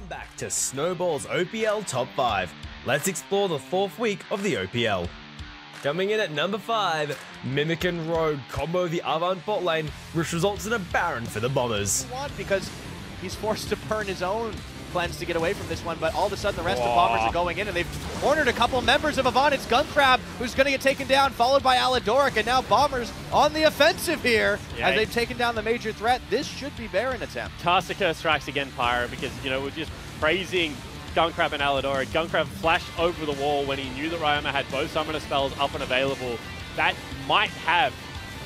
Welcome back to Snowball's OPL Top 5. Let's explore the 4th week of the OPL. Coming in at number 5, Mimic and Rogue combo the Avant bot lane, which results in a Baron for the Bombers. Because he's forced to burn his own cleanse to get away from this one, but all of a sudden the rest of Bombers are going in, and they've cornered a couple members of Avant. It's Gunkrab who's going to get taken down, followed by Aladoric, and now Bombers on the offensive here as they've taken down the major threat. This should be Baron attempt. Tarsika strikes again, Pyro, because, you know, we're just praising Gunkrab and Aladoric. Gunkrab flashed over the wall when he knew that Ryoma had both summoner spells up and available. That might have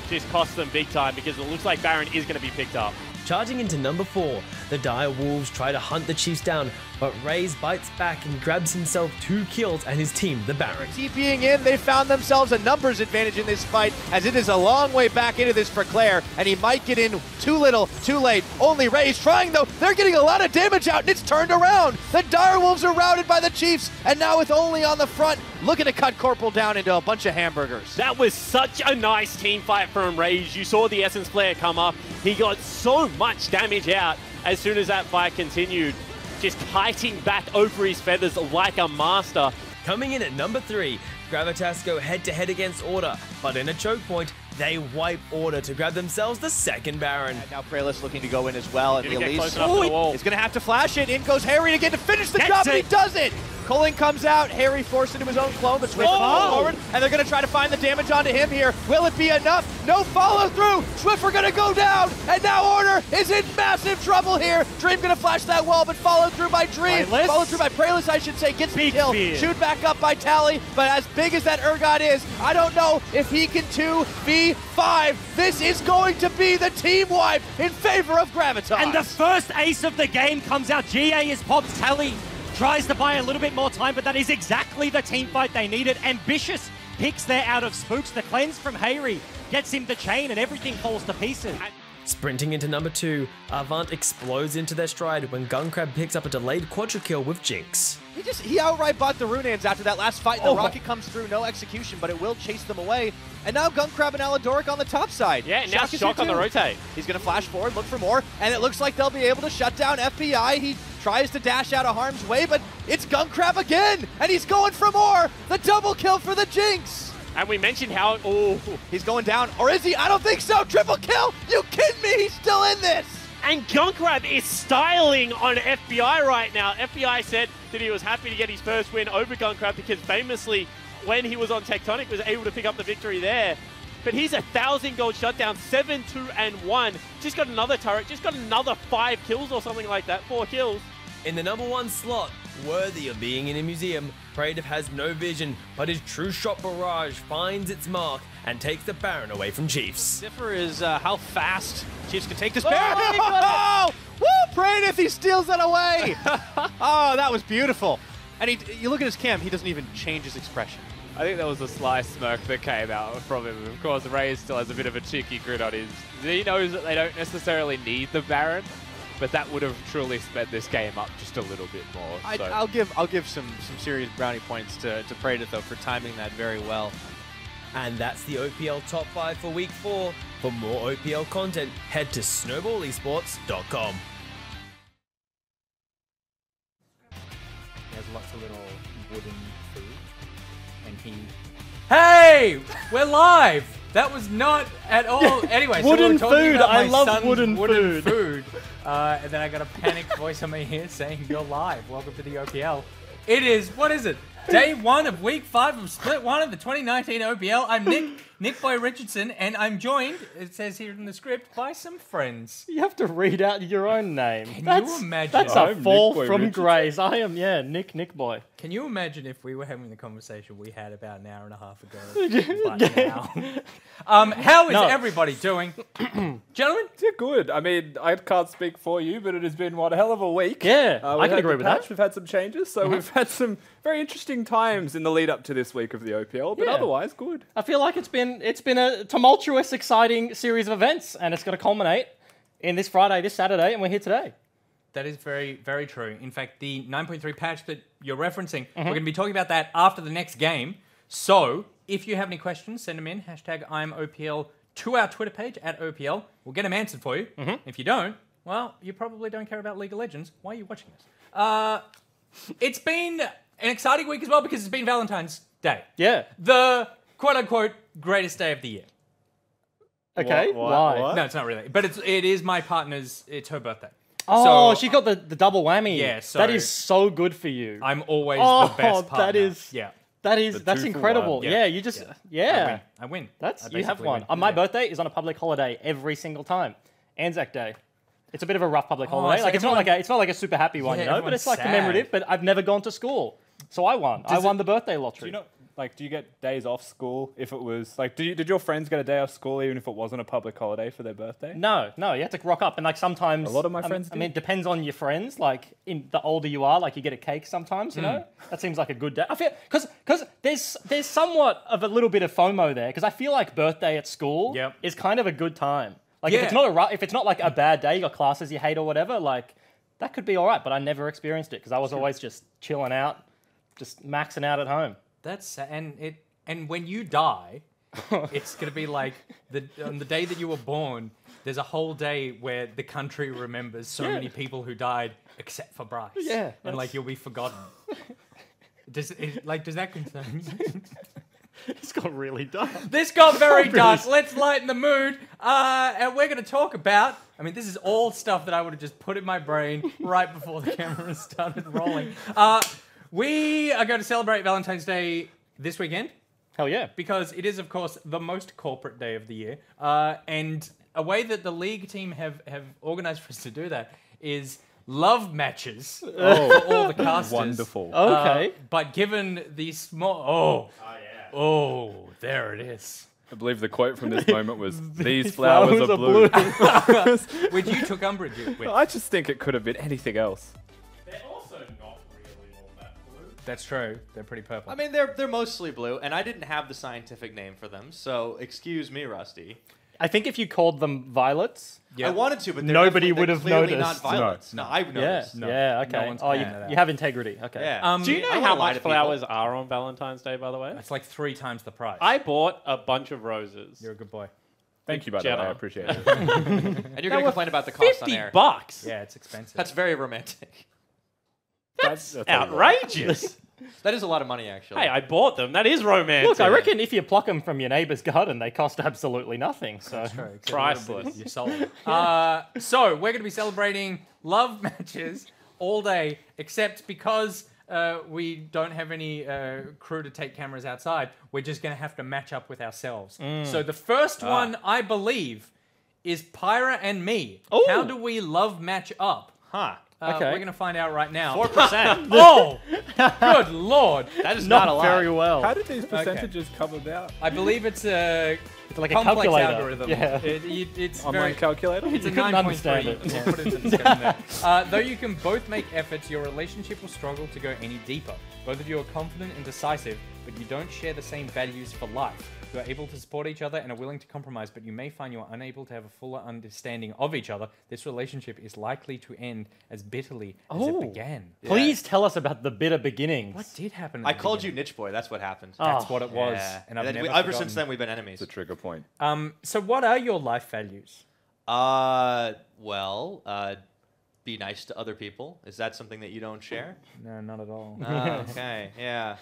just cost them big time, because it looks like Baron is going to be picked up. Charging into number 4, the Dire Wolves try to hunt the Chiefs down, but Raze bites back and grabs himself 2 kills and his team the Baron. TPing in, they found themselves a numbers advantage in this fight, as it is a long way back into this for Claire, and he might get in too little, too late. Only Raze trying though, they're getting a lot of damage out, and it's turned around. The Dire Wolves are routed by the Chiefs, and now with Only on the front, looking to cut Corporal down into a bunch of hamburgers. That was such a nice team fight from Rage. You saw the Essence player come up. He got so much damage out as soon as that fight continued, just kiting back over his feathers like a master. Coming in at number 3, Gravitas go head-to-head against Order, but in a choke point, they wipe Order to grab themselves the 2nd Baron. And now Praelis looking to go in as well, and the Elise is going to have to flash it. In goes Harry again to finish the job, and he does it! Culling comes out, Harry forced into his own clone, but Swift forward, and they're going to try to find the damage onto him here. Will it be enough? No follow through! Swift are going to go down, and now Order is in massive trouble here. Dream going to flash that wall, but followed through by Dream. Followed through by Praelis, I should say, gets the kill. Shoot back up by Tally, but as big as that Urgot is, I don't know if he can 2v5. This is going to be the team wipe in favor of Gravitas. And the first ace of the game comes out. GA is popped. Tally tries to buy a little bit more time, but that is exactly the team fight they needed. Ambitious picks there out of Spooks. The cleanse from Hayri gets him the chain, and everything falls to pieces. Sprinting into number 2, Avant explodes into their stride when Gunkrab picks up a delayed quadra kill with Jinx. He outright bought the Runaans after that last fight. The rocket comes through, no execution, but it will chase them away. And now Gunkrab and Aladoric on the top side. Yeah, now Shock on the rotate. He's going to flash forward, look for more, and it looks like they'll be able to shut down FBI. He tries to dash out of harm's way, but it's Gunkrab again, and he's going for more. The double kill for the Jinx. And we mentioned how, he's going down, or is he? I don't think so. Triple kill? You kidding me? He's still in this. And Gunkrab is styling on FBI right now. FBI said that he was happy to get his first win over Gunkrab because famously, when he was on Tectonic, was able to pick up the victory there. But he's 1,000 gold shutdown, 7-2-1. Just got another turret, just got another 5 kills or something like that, 4 kills. In the number 1 slot, worthy of being in a museum, Praetive has no vision, but his true shot barrage finds its mark and takes the Baron away from Chiefs. Differ is how fast Chiefs can take this Baron. Oh! Woo! Praetive, he steals that away. Oh, that was beautiful. And you look at his cam, he doesn't even change his expression. I think that was a sly smirk that came out from him. Of course, Ray still has a bit of a cheeky grin on his. He knows that they don't necessarily need the Baron, but that would have truly sped this game up just a little bit more. So. I'll give some serious brownie points to Praetive though for timing that very well. And that's the OPL Top 5 for Week 4. For more OPL content, head to snowballesports.com. There's lots of little wooden food, and he... Hey! We're live! That was not at all... Anyway, wooden so we were talking food! about I my love son's wooden food. And then I got a panicked voice on my ear saying, you're live. Welcome to the OPL. It is, what is it? Day 1 of Week 5 of Split 1 of the 2019 OPL. I'm Nick Boy Richardson, and I'm joined, it says here in the script, by some friends. You have to read out your own name. Can you imagine? That's I'm a fall Nick Boy from Richardson. grace. I am, Nick Boy. Can you imagine if we were having the conversation we had about an hour and a half ago? But now. How is everybody doing? Gentlemen? Yeah, good. I mean, I can't speak for you, but it has been one hell of a week. Yeah, I we've can had agree the with patch, that. We've had some changes, so we've had some very interesting times in the lead up to this week of the OPL, but Yeah. otherwise good. I feel like it's been a tumultuous, exciting series of events, and it's going to culminate in this Friday, this Saturday, and we're here today. That is very, very true. In fact, the 9.3 patch that you're referencing, we're going to be talking about that after the next game. So, if you have any questions, send them in. #I'mOPL to our Twitter page @OPL. We'll get them answered for you. If you don't, well, you probably don't care about League of Legends. Why are you watching this? It's been an exciting week as well because it's been Valentine's Day. Yeah. The quote-unquote greatest day of the year. Okay. Why? No, it's not really. But it is my partner's, it's her birthday. Oh, So, she got the double whammy. Yeah, so- that is so good for you. I'm always Oh, the best partner. that is- Yeah. That's incredible. one. Yeah, you just yeah. I win. That's I you have basically one. win. My birthday is on a public holiday every single time. Anzac Day. It's a bit of a rough public holiday. so Like it's everyone- not like a super happy one, Yeah, you know. But everyone's it's like sad. commemorative. But I've never gone to school, so I won. I won the birthday lottery. Do you get days off school if it was like? Did your friends get a day off school even if it wasn't a public holiday for their birthday? No, you have to rock up, and like sometimes A lot of my friends I mean, it depends on your friends. Like, in the older you are, like you get a cake sometimes. You know, that seems like a good day. I feel because there's somewhat of a little bit of FOMO there because I feel like birthday at school is kind of a good time. Like if it's not like a bad day, you got classes you hate or whatever, like that could be all right. But I never experienced it because I was always just chilling out, just maxing out at home. That's and when you die, it's gonna be like on the day that you were born. There's a whole day where the country remembers so many people who died except for Bryce. Yeah, and like you'll be forgotten. Does that concern you? It's got really dark. This got very dark. Let's lighten the mood. And we're going to talk about, I mean, this is all stuff that I would have just put in my brain right before the camera started rolling. We are going to celebrate Valentine's Day this weekend Hell yeah. because it is, of course, the most corporate day of the year. And a way that the league team have organized for us to do that is love matches for all the casters. Wonderful. Okay. But given the small... Oh, there it is. I believe the quote from this moment was, "These flowers are blue." Which you took umbrage with. I just think it could have been anything else. They're also not really all that blue. That's true. They're pretty purple. I mean, they're mostly blue, and I didn't have the scientific name for them, so excuse me, Rusty. I think if you called them violets, Yeah. I wanted to, but they're Nobody definitely- would they're have clearly noticed. not violets. No, I've yeah, noticed. yeah, okay. one's Oh, pointed that out. you have integrity. Okay. Yeah. Do you I know won't how lie much to people. flowers are on Valentine's Day, by the way? It's like 3 times the price. I bought a bunch of roses. You're a good boy. Thank you, by the way. Jenna. I appreciate it. And you're going to complain about the cost on air. $50. Yeah, it's expensive. That's very romantic. That's a lot. outrageous. That is a lot of money, actually. Hey, I bought them. That is romantic. Look, I reckon if you pluck them from your neighbour's garden, they cost absolutely nothing. So Priceless. Your soul. So we're going to be celebrating love matches all day, except because we don't have any crew to take cameras outside, we're just going to have to match up with ourselves. So the first one, I believe, is Pyra and me. Ooh. How do we love match up? Huh. Okay. We're going to find out right now. 4%. Oh, good lord. That is not a lot. very well. How did these percentages come about? I believe it's a It's like a complex calculator. algorithm. Yeah. It's Online very... calculator? It's a You couldn't 9.3. understand it. We'll Yeah. put it in the discussion there. Though you can both make efforts, your relationship will struggle to go any deeper. Both of you are confident and decisive, but you don't share the same values for life. You are able to support each other and are willing to compromise, but you may find you are unable to have a fuller understanding of each other. This relationship is likely to end as bitterly as it Oh. began. Please tell us about the bitter beginnings. What did happen? I called you Niche Boy. That's what happened. That's what it was. Yeah. And I've That- never ever forgotten. since then, we've been enemies. The trigger point. So what are your life values? Well, be nice to other people. Is that something that you don't share? No, not at all. Okay, yeah.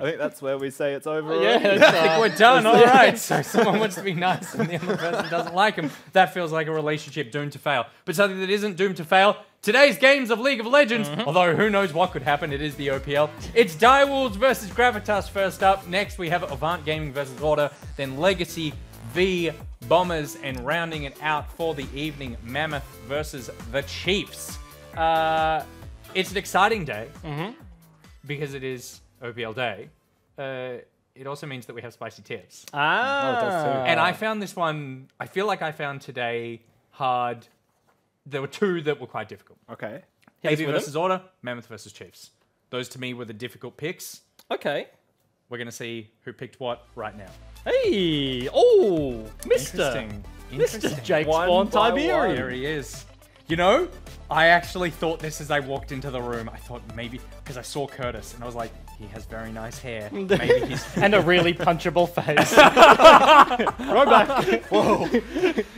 I think that's where we say it's over. Yeah, already. it's, I think we're done. All right. So someone wants to be nice and the other person doesn't like him. That feels like a relationship doomed to fail. But something that isn't doomed to fail. Today's games of League of Legends. Although who knows what could happen. It is the OPL. It's Direwolves versus Gravitas first up. Next we have Avant Gaming versus Order. Then Legacy v Bombers. And rounding it out for the evening, Mammoth versus the Chiefs. It's an exciting day. Because it is OPL Day. It also means that we have spicy tips. Ah. And I found this one, I feel like I found today hard. There were 2 that were quite difficult. Okay. Hit us AV with versus Order, Mammoth versus Chiefs. Those to me were the difficult picks. Okay. We're going to see who picked what right now. Hey. Oh, Mr. Interesting. Mr. Jake Spawn by There Tiberian. he is. You know, I actually thought this as I walked into the room. I thought maybe, because I saw Curtis, and I was like, he has very nice hair. Maybe he's... and a really punchable face. Right back. Whoa.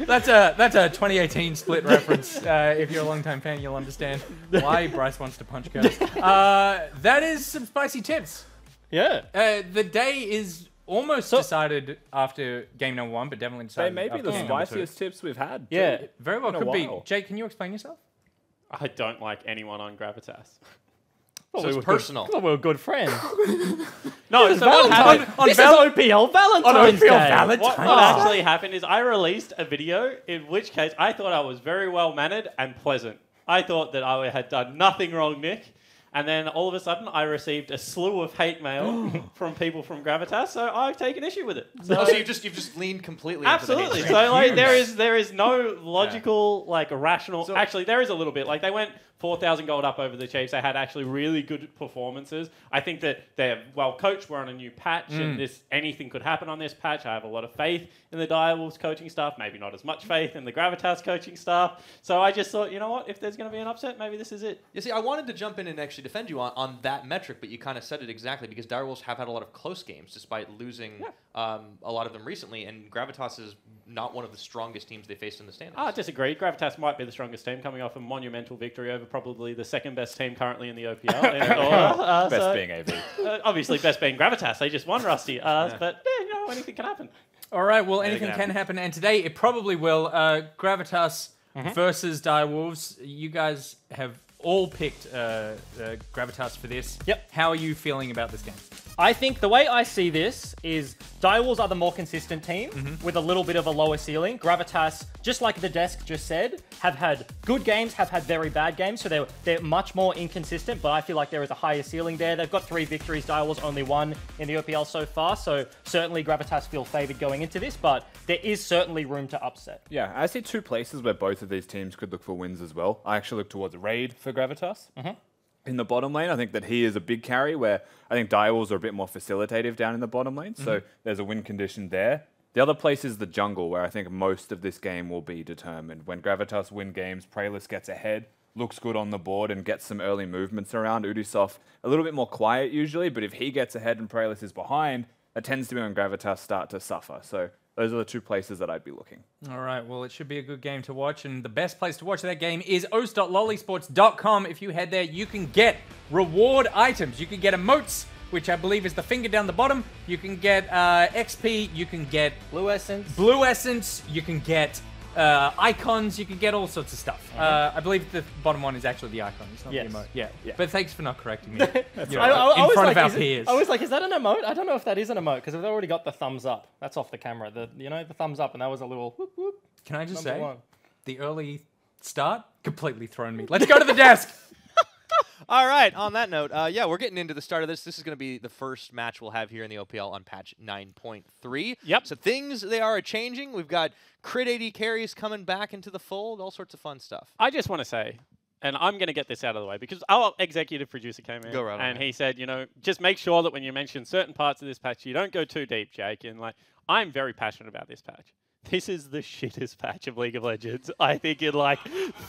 That's a 2018 Split reference. If you're a long-time fan, you'll understand why Bryce wants to punch Curtis. That is some spicy tips. Yeah. The day is almost decided after game number 1, but definitely They decided may be after the game number 2. spiciest tips we've had. Yeah. too. Very well In a could be. while. Jake, can you explain yourself? I don't like anyone on Gravitas. So it's personal. Well, we're good friends. No, so what happened? This is OPL Valentine's Day. What actually happened is I released a video, in which case I thought I was very well mannered and pleasant. I thought that I had done nothing wrong, Nick. And then all of a sudden, I received a slew of hate mail from people from Gravitas, so I've taken issue with it. So you've just leaned completely Absolutely. into the hate. So like there is no logical like rational. So, actually, there is a little bit. Like they went 4,000 gold up over the Chiefs. They had actually really good performances. I think that they're well coached. We're on a new patch, and anything could happen on this patch. I have a lot of faith in the Direwolves coaching staff. Maybe not as much faith in the Gravitas coaching staff. So I just thought, you know what? If there's going to be an upset, maybe this is it. You see, I wanted to jump in and actually defend you on that metric, but you kind of said it exactly because Direwolves have had a lot of close games despite losing a lot of them recently, and Gravitas is not one of the strongest teams they faced in the standings. I disagree. Gravitas might be the strongest team, coming off a monumental victory over probably the second best team currently in the OPL. Best being AV. Obviously, best being Gravitas. They just won, Rusty. But yeah, you know, anything can happen. All right, well, anything can happen, and today it probably will. Gravitas versus Direwolves. You guys have all picked Gravitas for this. Yep. How are you feeling about this game? I think the way I see this is Direwolves are the more consistent team with a little bit of a lower ceiling. Gravitas, just like the desk just said, have had good games, have had very bad games, so they're much more inconsistent, but I feel like there is a higher ceiling there. They've got 3 victories, Direwolves only 1 in the OPL so far, so certainly Gravitas feel favored going into this, but there is certainly room to upset. Yeah, I see 2 places where both of these teams could look for wins as well. I actually look towards Raid for Gravitas. In the bottom lane, I think that he is a big carry where I think Direwolves are a bit more facilitative down in the bottom lane, so there's a win condition there. The other place is the jungle, where I think most of this game will be determined. When Gravitas win games, Praelis gets ahead, looks good on the board, and gets some early movements around. Udisoft, a little bit more quiet usually, but if he gets ahead and Praelis is behind, that tends to be when Gravitas start to suffer. So those are the 2 places that I'd be looking. All right, well, it should be a good game to watch, and the best place to watch that game is os.lollysports.com. If you head there, you can get reward items. You can get emotes, which I believe is the finger down the bottom. You can get XP. You can get Blue Essence. You can get icons. You can get all sorts of stuff. I believe the bottom one is actually the icon. It's not the emote. Yeah. But thanks for not correcting me. You know, in front of our peers. I was like, is that an emote? I don't know if that is an emote because they've already got the thumbs up. That's off the camera. The thumbs up, and that was a little whoop whoop. Can I just say, #1. the early start completely thrown me. Let's go to the desk. All right, on that note, yeah, we're getting into the start of this. This is going to be the first match we'll have here in the OPL on patch 9.3. Yep. So things, they are changing. We've got crit 80 carries coming back into the fold, all sorts of fun stuff. I just want to say, and I'm going to get this out of the way, because our executive producer came in and he said, you know, just make sure that when you mention certain parts of this patch, you don't go too deep, Jake. And like, I'm very passionate about this patch. This is the shittest patch of League of Legends, I think, in like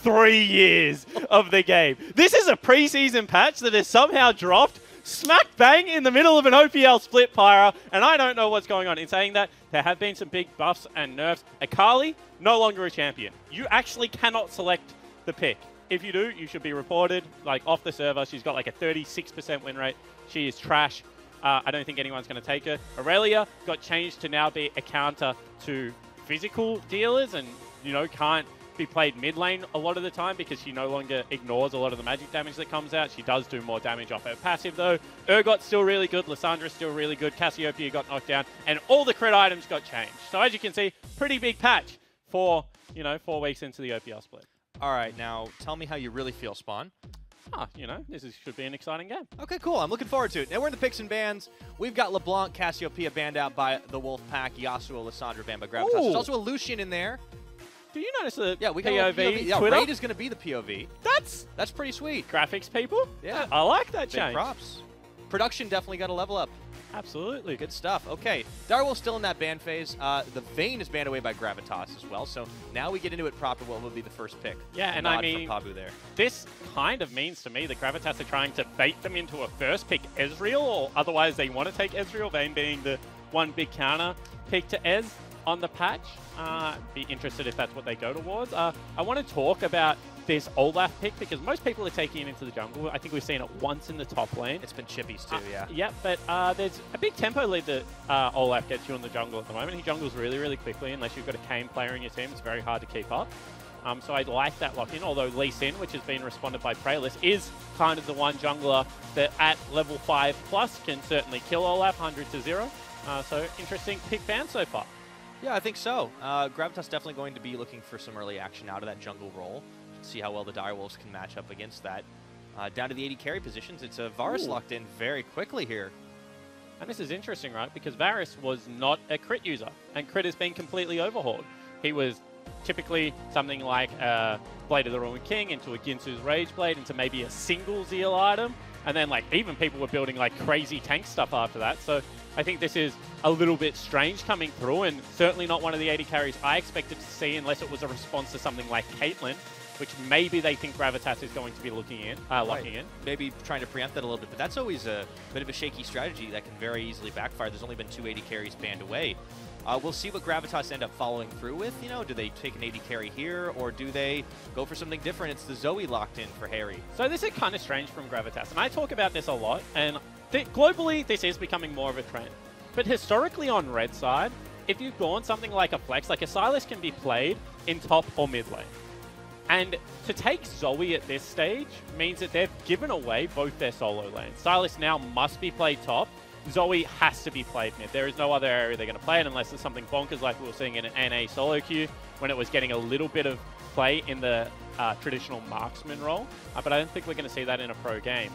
3 years of the game. This is a preseason patch that is somehow dropped smack bang in the middle of an OPL split pyro, and I don't know what's going on. In saying that, there have been some big buffs and nerfs. Akali, no longer a champion. You actually cannot select the pick. If you do, you should be reported, like, off the server. She's got like a 36% win rate. She is trash. I don't think anyone's going to take her. Aurelia got changed to now be a counter to physical dealers and, you know, can't be played mid lane a lot of the time because she no longer ignores a lot of the magic damage that comes out. She does do more damage off her passive though. Urgot's still really good, Lyssandra's still really good, Cassiopeia got knocked down, and all the crit items got changed. So as you can see, pretty big patch for, you know, 4 weeks into the OPL split. All right, now tell me how you really feel, Spawn. You know, should be an exciting game. Okay, cool. I'm looking forward to it. Now we're in the picks and bans. We've got LeBlanc, Cassiopeia banned out by the Wolfpack, Yasuo, Lysandra banned by Gravitas. There's also a Lucian in there. Do you notice the we got POV? Yeah, Twitter? Raid is going to be the POV. That's pretty sweet. Graphics people? Yeah. I like that Big change. props. Production definitely got to level up. Absolutely. Good stuff. Okay, Direwolf's still in that ban phase. The Vayne is banned away by Gravitas as well, so now we get into it proper. What will be the first pick? Yeah, and Nod I mean, from Pabu there. This kind of means to me that Gravitas are trying to bait them into a first pick Ezreal, or otherwise they want to take Ezreal, Vayne being the one big counter pick to Ez on the patch. Be interested if that's what they go towards. I want to talk about this Olaf pick because most people are taking it into the jungle. I think we've seen it once in the top lane. It's been chippies too, yeah. Yeah, but there's a big tempo lead that Olaf gets you in the jungle at the moment. He jungles really, really quickly. Unless you've got a Kane player in your team, it's very hard to keep up. So I'd like that lock-in, although Lee Sin, which has been responded by Prayless, is kind of the one jungler that at level 5+ can certainly kill Olaf 100 to 0. So interesting pick ban so far. Yeah, I think so. Gravitas definitely going to be looking for some early action out of that jungle role. See how well the Direwolves can match up against that. Down to the 80 carry positions, it's Varus locked in very quickly here. And this is interesting, right? Because Varus was not a crit user, and crit has been completely overhauled. He was typically something like a Blade of the Ruined King into a Ginsu's Rage Blade into maybe a single Zeal item, and then like even people were building like crazy tank stuff after that. So I think this is a little bit strange coming through, and certainly not one of the 80 carries I expected to see unless it was a response to something like Caitlyn, which maybe they think Gravitas is going to be looking in, locking in. Maybe trying to preempt that a little bit, but that's always a bit of a shaky strategy that can very easily backfire. There's only been 2 80 carries banned away. We'll see what Gravitas end up following through with. You know, do they take an 80 carry here, or do they go for something different? It's the Zoe locked in for Harry. So this is kind of strange from Gravitas, and I talk about this a lot, and globally this is becoming more of a trend. But historically on red side, if you've gone something like a flex, like a Sylas can be played in top or mid lane. And to take Zoe at this stage means that they've given away both their solo lanes. Sylas now must be played top. Zoe has to be played mid. There is no other area they're going to play it unless it's something bonkers like we were seeing in an NA solo queue when it was getting a little bit of play in the traditional marksman role. But I don't think we're going to see that in a pro game.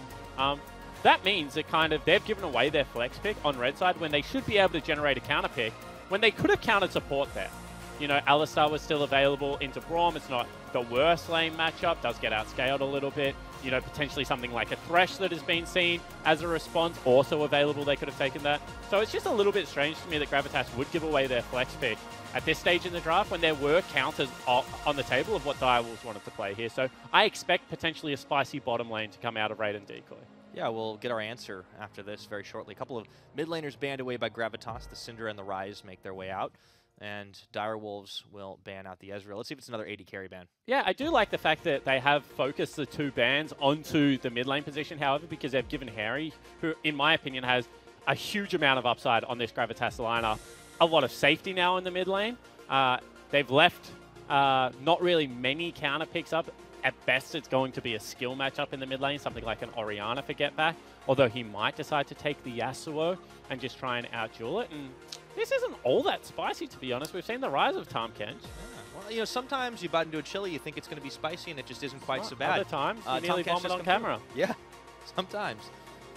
That means that kind of they've given away their flex pick on red side when they should be able to generate a counter pick when they could have countered support there. You know, Alistar was still available into Braum. It's not the worst lane matchup. Does get outscaled a little bit. You know, potentially something like a Thresh that has been seen as a response, also available. They could have taken that. So it's just a little bit strange to me that Gravitas would give away their flex pick at this stage in the draft when there were counters on the table of what Direwolves wanted to play here. So I expect potentially a spicy bottom lane to come out of Raid and Decoy. Yeah, we'll get our answer after this very shortly. A couple of mid laners banned away by Gravitas. The Cinder and the Rise make their way out. And Direwolves will ban out the Ezreal. Let's see if it's another 80 carry ban. Yeah, I do like the fact that they have focused the 2 bans onto the mid lane position, however, because they've given Harry, who in my opinion has a huge amount of upside on this Gravitas lineup, a lot of safety now in the mid lane. They've left not really many counter picks up. At best, it's going to be a skill matchup in the mid lane, something like an Orianna for get back, although he might decide to take the Yasuo and just try and out-duel it. And this isn't all that spicy, to be honest. We've seen the rise of Tahm Kench. Yeah. Well, you know, sometimes you bite into a chili, you think it's going to be spicy, and it just isn't quite so bad. Other times, you nearly vomit on camera. Yeah, sometimes.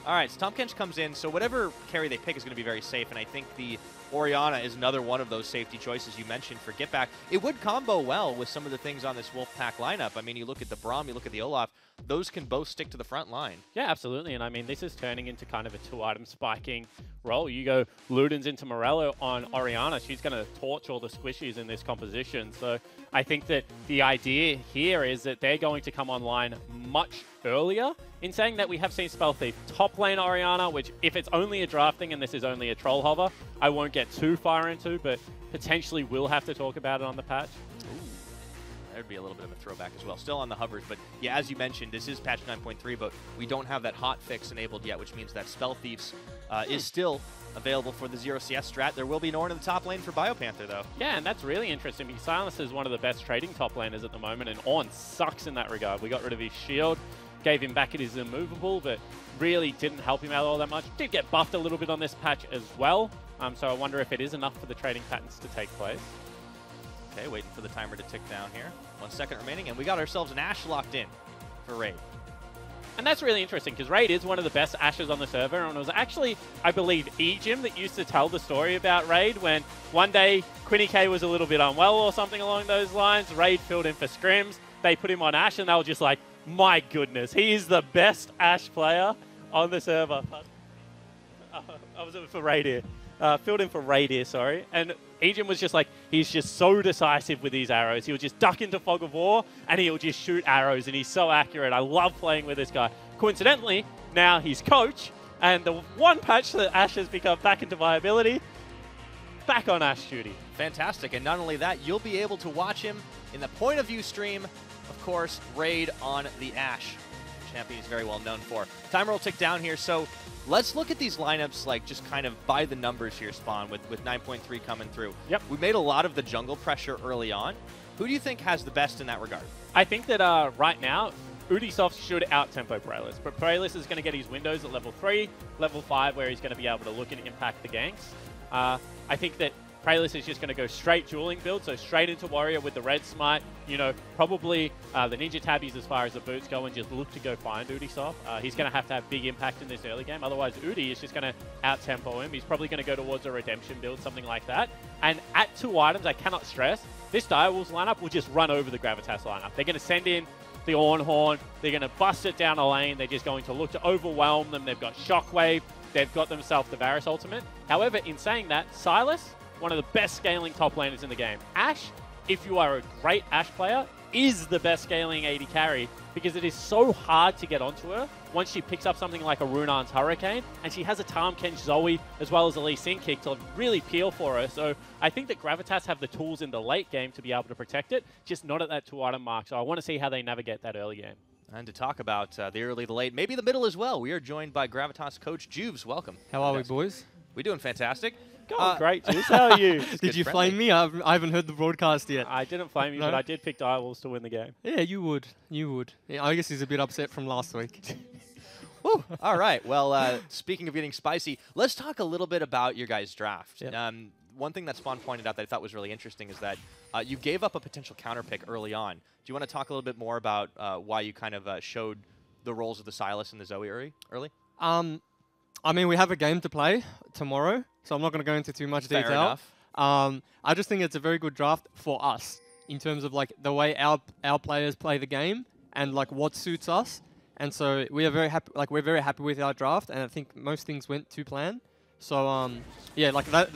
All right, so Tahm Kench comes in, so whatever carry they pick is going to be very safe, and I think the Orianna is another one of those safety choices you mentioned for get back. It would combo well with some of the things on this Wolfpack lineup. I mean, you look at the Braum, you look at the Olaf, those can both stick to the front line. Yeah, absolutely, and I mean, this is turning into kind of a 2-item spiking role. You go Ludens into Morello on Orianna, she's going to torch all the squishies in this composition, so I think that the idea here is that they're going to come online much earlier in saying that we have seen Spell Thief top lane Orianna, which if it's only a drafting and this is only a troll hover, I won't get too far into, but potentially will have to talk about it on the patch. There'd be a little bit of a throwback as well. Still on the hovers, but yeah, as you mentioned, this is patch 9.3, but we don't have that hot fix enabled yet, which means that Spell Thieves is still available for the 0 CS strat. There will be Norn in the top lane for Biopanther, though. Yeah, and that's really interesting because Silas is one of the best trading top laners at the moment, and Ornn sucks in that regard. We got rid of his shield, gave him back at his immovable, but really didn't help him out all that much. Did get buffed a little bit on this patch as well, so I wonder if it is enough for the trading patterns to take place. Okay, waiting for the timer to tick down here. 1 second remaining, and we got ourselves an Ashe locked in for Raid. And that's really interesting, because Raid is one of the best Ashes on the server, and it was actually, I believe, Ejim that used to tell the story about Raid when one day Quinny K was a little bit unwell or something along those lines. Raid filled in for scrims. They put him on Ashe, and they were just like, my goodness, he is the best Ashe player on the server. I was for Radier. Filled in for Radier, sorry. And Ejim was just like, he's just so decisive with these arrows. He'll just duck into Fog of War and he'll just shoot arrows and he's so accurate. I love playing with this guy. Coincidentally, now he's coach and the one patch that Ash has become back into viability, back on Ash duty. Fantastic. And not only that, you'll be able to watch him in the point of view stream, of course, raid on the Ash. Champion is very well known for. Timer will tick down here, so let's look at these lineups like just kind of by the numbers here, Spawn, with 9.3 coming through. Yep. We made a lot of the jungle pressure early on. Who do you think has the best in that regard? I think that right now, Ubisoft should out-tempo Praelis, but Praelis is going to get his windows at level 3, level 5, where he's going to be able to look and impact the ganks. I think that Praelis is just going to go straight dueling build, so straight into Warrior with the red smite, you know, probably the Ninja Tabbies as far as the boots go and just look to go find Ubisoft. He's going to have big impact in this early game, otherwise Udi is just going to out-tempo him. He's probably going to go towards a redemption build, something like that. And at 2 items, I cannot stress, this Direwolves lineup will just run over the Gravitas lineup. They're going to send in the Ornhorn, they're going to bust it down a lane, they're just going to look to overwhelm them. They've got Shockwave, they've got themselves the Varus ultimate. However, in saying that, Silas, one of the best scaling top laners in the game. Ash, if you are a great Ash player, is the best scaling AD carry because it is so hard to get onto her once she picks up something like a Runarn's Hurricane, and she has a Tahm Kench Zoe as well as a Lee Sin kick to really peel for her. So I think that Gravitas have the tools in the late game to be able to protect it, just not at that 2-item mark. So I want to see how they navigate that early game. And to talk about the early, the late, maybe the middle as well, we are joined by Gravitas coach Juves. Welcome. How are we, boys? We're doing fantastic. Great, Juice. How are you? Did you flame me? I haven't heard the broadcast yet. I didn't flame you, but I did pick Direwolves to win the game. Yeah, you would. You would. Yeah, I guess he's a bit upset from last week. Woo. All right. Well, speaking of getting spicy, let's talk a little bit about your guys' draft. Yep. One thing that Spawn pointed out that I thought was really interesting is that you gave up a potential counter pick early on. Do you want to talk a little bit more about why you kind of showed the roles of the Silas and the Zoe early? I mean, we have a game to play tomorrow, so I'm not going to go into too much Fair detail. enough. I just think it's a very good draft for us in terms of like the way our players play the game and like what suits us. And so we are very happy. Like we're very happy with our draft, and I think most things went to plan. So yeah, like I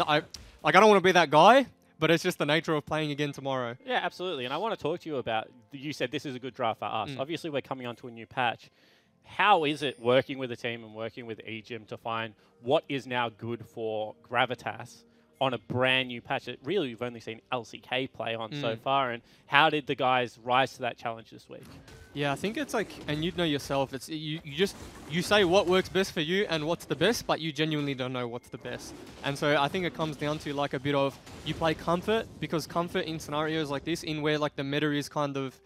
don't want to be that guy, but it's just the nature of playing again tomorrow. Yeah, absolutely. And I want to talk to you about. You said this is a good draft for us. Obviously, we're coming onto a new patch. How is it working with the team and working with Ejim to find what is now good for Gravitas on a brand new patch that really we've only seen LCK play on so far? And how did the guys rise to that challenge this week? Yeah, I think it's like, and you know yourself, it's you say what works best for you and what's the best, but you genuinely don't know what's the best. And so I think it comes down to like a bit of, you play comfort, because comfort in scenarios like this, in where like the meta is kind of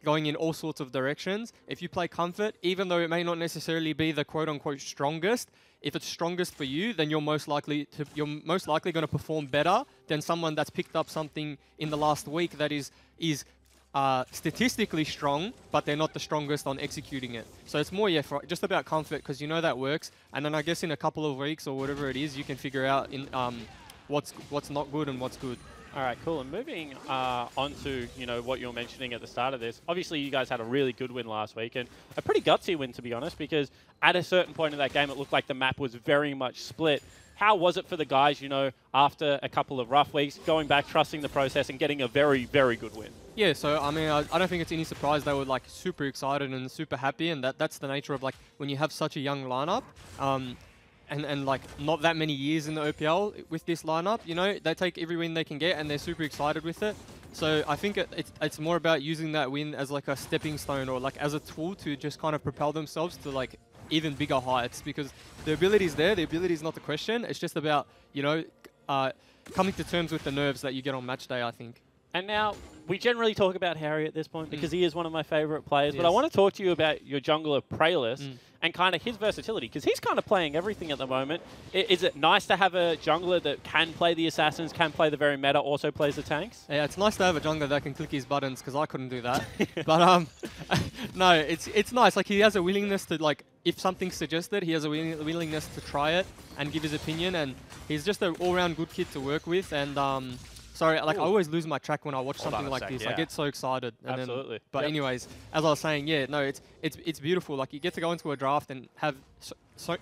going in all sorts of directions. If you play comfort, even though it may not necessarily be the quote-unquote strongest, if it's strongest for you, then you're most likely going to perform better than someone that's picked up something in the last week that is statistically strong, but they're not the strongest on executing it. So it's more just about comfort, because you know that works. And then I guess in a couple of weeks or whatever it is, you can figure out in what's not good and what's good. All right, cool. And moving on to, what you were mentioning at the start of this, obviously you guys had a really good win last week, and a pretty gutsy win, to be honest, because at a certain point in that game, it looked like the map was very much split. How was it for the guys, after a couple of rough weeks, going back, trusting the process, and getting a very, very good win? Yeah, so, I mean, I don't think it's any surprise they were, like, super excited and super happy, and that's the nature of, like, when you have such a young lineup, and like not that many years in the OPL with this lineup, they take every win they can get and they're super excited with it. So I think it's more about using that win as like a stepping stone or like as a tool to just kind of propel themselves to like even bigger heights, because the ability's there, the ability's not the question. It's just about, coming to terms with the nerves that you get on match day, I think. And now, we generally talk about Harry at this point because he is one of my favorite players, but I want to talk to you about your jungler, Praelis, and kind of his versatility, because he's kind of playing everything at the moment. Is it nice to have a jungler that can play the assassins, can play the very meta, also plays the tanks? Yeah, it's nice to have a jungler that can click his buttons, because I couldn't do that. But no, it's nice. Like, he has a willingness to, like, if something's suggested, he has a willingness to try it and give his opinion, and he's just an all-round good kid to work with. And sorry, like, I always lose my track when I watch something like this. I get so excited. And absolutely. Then, but anyways, as I was saying, yeah, no, it's beautiful. Like, you get to go into a draft and have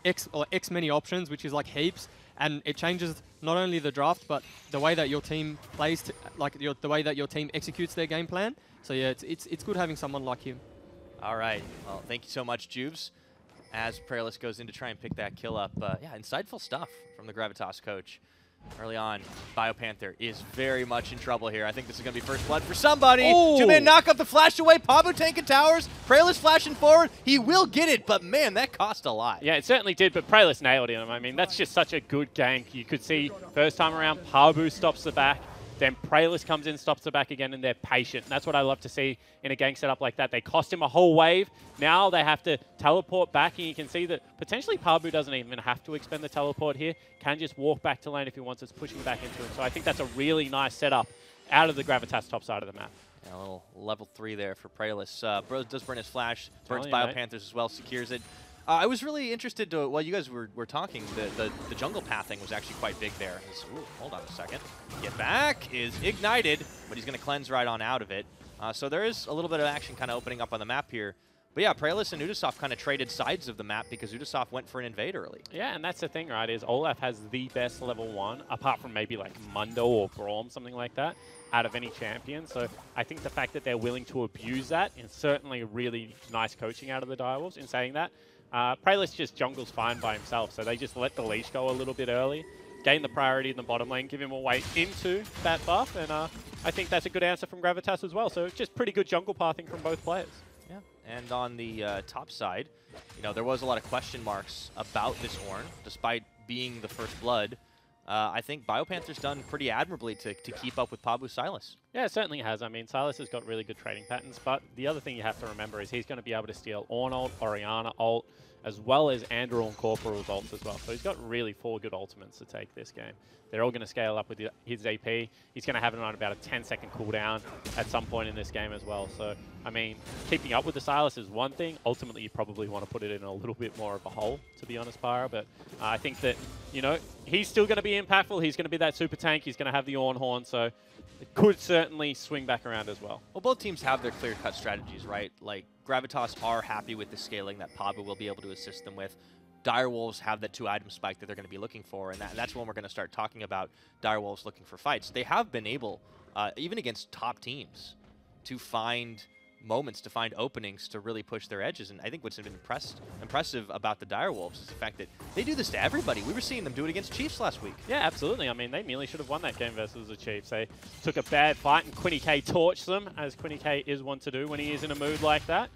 X many options, which is like heaps, and it changes not only the draft but the way that your team plays, the way that your team executes their game plan. So yeah, it's good having someone like him. All right. Well, thank you so much, Jubes. As Prayerless goes in to try and pick that kill up. Yeah, insightful stuff from the Gravitas coach. Early on, BioPanther is very much in trouble here. I think this is going to be first blood for somebody. Two-man knock up the flash away. Pabu tanking towers. Prayerless flashing forward. He will get it, but man, that cost a lot. Yeah, it certainly did, but Prayerless nailed him. I mean, that's just such a good gank. You could see first time around, Pabu stops the back. Then Prayerless comes in, stops the back again, and they're patient. And that's what I love to see in a gank setup like that. They cost him a whole wave. Now they have to teleport back, and you can see that potentially Pabu doesn't even have to expend the teleport here. Can just walk back to lane if he wants. It's pushing back into him. So I think that's a really nice setup out of the Gravitas top side of the map. Yeah, a little level 3 there for Prayerless. Bro does burn his flash, burns Telling you, BioPanthers as well, secures it. I was really interested to, while you guys were talking, the jungle pathing was actually quite big there. Ooh, hold on a second. Get back is ignited, but he's going to cleanse right on out of it. So there is a little bit of action kind of opening up on the map here. But yeah, Prayerless and Udasoft kind of traded sides of the map because Udasoft went for an invade early. Yeah, and that's the thing, right, is Olaf has the best level 1, apart from maybe like Mundo or Braum, something like that, out of any champion. So I think the fact that they're willing to abuse that is certainly really nice coaching out of the Direwolves in saying that. Prayerless just jungles fine by himself, so they just let the leash go a little bit early, gain the priority in the bottom lane, give him a way into that buff, and I think that's a good answer from Gravitas as well. So just pretty good jungle pathing from both players. Yeah, and on the top side, you know, there was a lot of question marks about this Ornn, despite being the first blood. I think BioPanther's done pretty admirably to keep up with Pabu Silas. Yeah, it certainly has. I mean, Silas has got really good trading patterns, but the other thing you have to remember is he's going to be able to steal Ornn ult, Orianna ult, as well as Andrew and Corporal's ults as well. So he's got really 4 good ultimates to take this game. They're all going to scale up with his AP. He's going to have it on about a 10-second cooldown at some point in this game as well. So, I mean, keeping up with the Silas is one thing. Ultimately, you probably want to put it in a little bit more of a hole, to be honest, Pyra. But I think that, you know, he's still going to be impactful. He's going to be that super tank. He's going to have the Ornn horn. So it could certainly swing back around as well. Well, both teams have their clear-cut strategies, right? Like, Gravitas are happy with the scaling that Pabu will be able to assist them with. Direwolves have that 2-item spike that they're going to be looking for, and that's when we're going to start talking about Direwolves looking for fights. They have been able, even against top teams, to find moments, to find openings to really push their edges. And I think what's been impressive about the Direwolves is the fact that they do this to everybody. We were seeing them do it against Chiefs last week. Yeah, absolutely. I mean, they nearly should have won that game versus the Chiefs. They took a bad fight, and Quinny K torched them, as Quinny K is one to do when he is in a mood like that.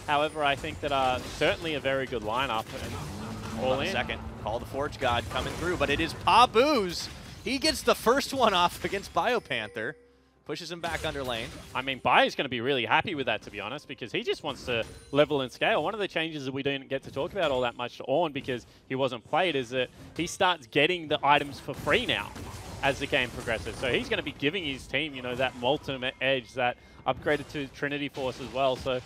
However, I think that certainly a very good lineup. And all in. Second, Call the Forge God coming through, but it is Pabu's. He gets the first one off against BioPanther. Pushes him back under lane. I mean, Bio's going to be really happy with that, to be honest, because he just wants to level and scale. One of the changes that we didn't get to talk about all that much to Ornn because he wasn't played is that he starts getting the items for free now as the game progresses. So he's going to be giving his team, you know, that ultimate edge, that upgraded to Trinity Force as well. So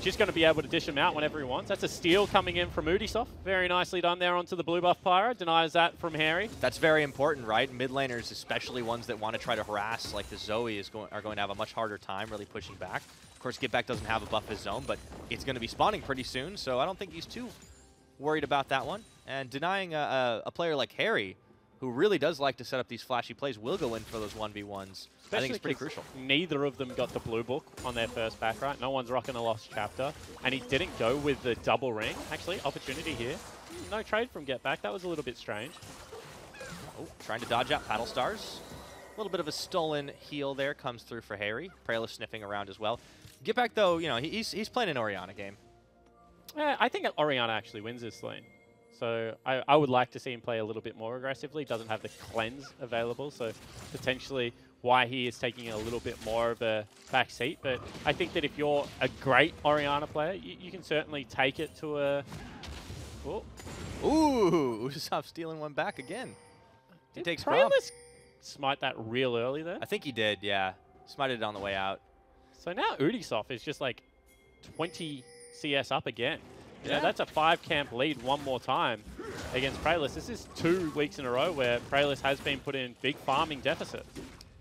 just going to be able to dish him out whenever he wants. That's a steal coming in from Udasoft. Very nicely done there onto the blue buff Pyra. Denies that from Harry. That's very important, right? Mid laners, especially ones that want to try to harass, like the Zoe, are going to have a much harder time really pushing back. Of course, Get Back doesn't have a buff of his own, but it's going to be spawning pretty soon, so I don't think he's too worried about that one. And denying a player like Harry, who really does like to set up these flashy plays, will go in for those 1v1s. I think it's pretty crucial. Neither of them got the blue book on their first back, right? No one's rocking a lost chapter. And he didn't go with the double ring. Actually, opportunity here. No trade from Get Back. That was a little bit strange. Oh, trying to dodge out Paddle Stars. A little bit of a stolen heal there comes through for Harry. Prayerless sniffing around as well. Get Back, though, you know, he's playing an Orianna game. Yeah, I think Orianna actually wins this lane. So I would like to see him play a little bit more aggressively. Doesn't have the cleanse available, so potentially why he is taking a little bit more of a back seat. But I think that if you're a great Orianna player, you can certainly take it to a... Oh. Ooh, Udasoft stealing one back again. He takes Prayerless smite that real early there? I think he did, yeah. Smited it on the way out. So now Udasoft is just like 20 CS up again. You know, that's a 5-camp lead one more time against Prayerless. This is 2 weeks in a row where Prayerless has been put in big farming deficits.